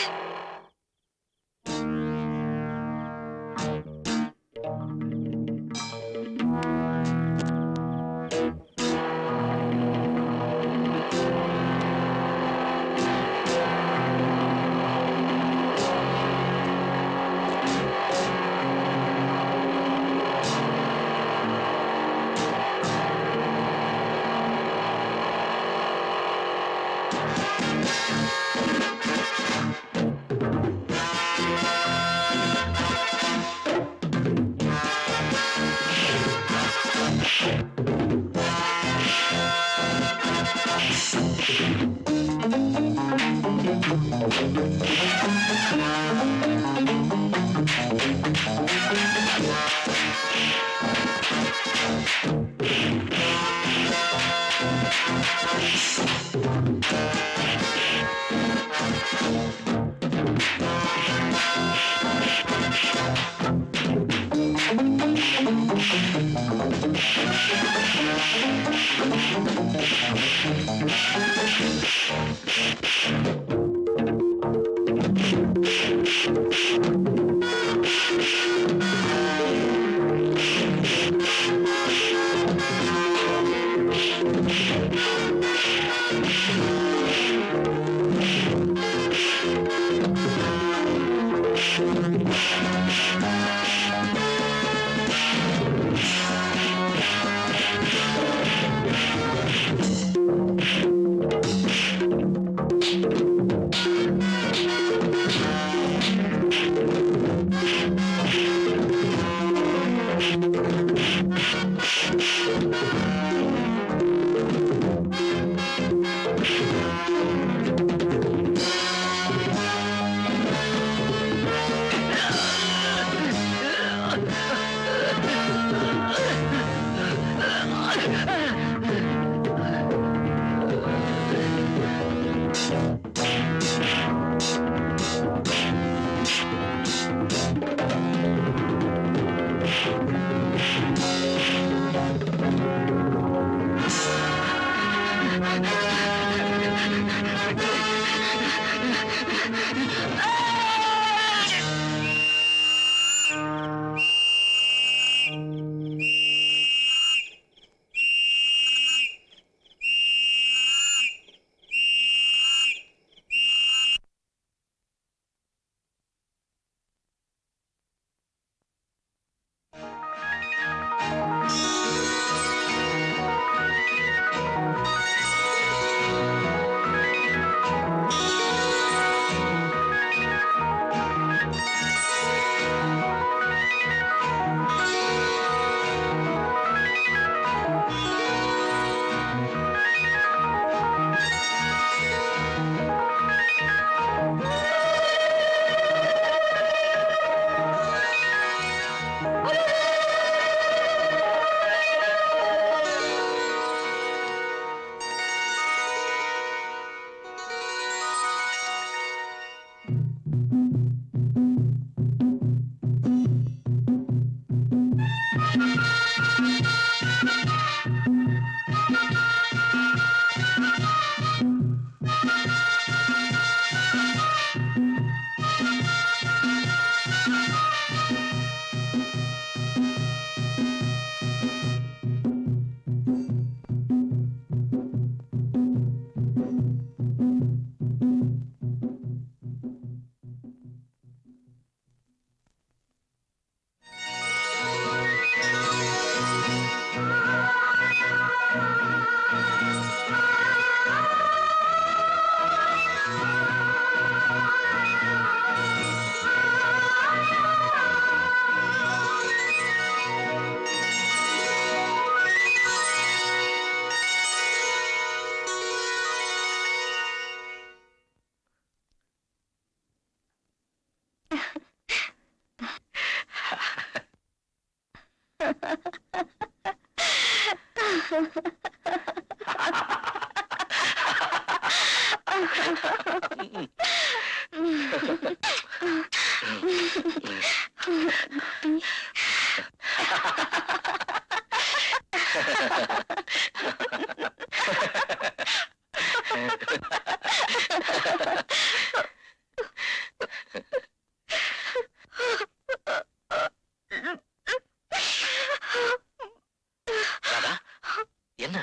என்ன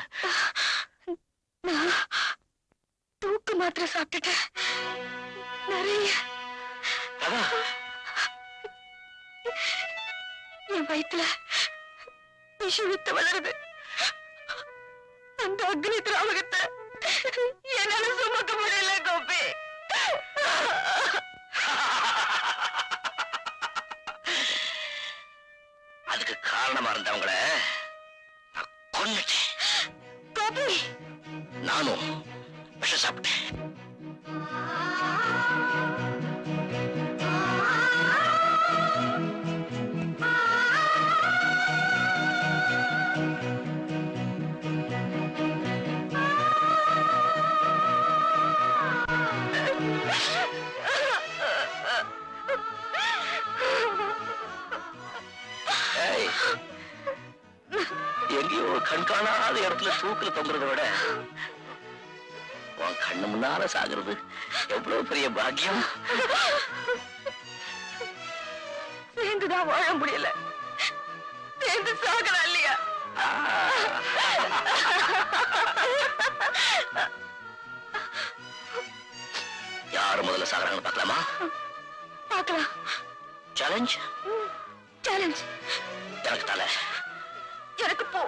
தூக்கு மாத்திரை சாப்பிட்டுட்டேன். நிறைய என் வயிற்றுல விஷ வித்து வளருது. அந்த அக்னி திராவகத்தை என்னால சுமக்க முடியல கோபி. அதுக்கு காரணமா இருந்தவங்கள நான் கொன்னுட்டேன். கோபி, நானும் விஷம் சாப்பிட்டேன். எங்கேயோ கண்காணாத இடத்துல தூக்குல தொங்குறத விட உன் கண்ணு முன்னால சாகுறது எவ்வளவு பெரிய பாக்கியம். சேர்ந்துதான் வாழ முடியல, சேர்ந்து சாகலாம் இல்லையா? யாரு முதல்ல சாகுறாங்கன்னு பார்க்கலாமா? பார்க்கலாம். Challenge challenge. எனக்கு தலை. எனக்கு போ.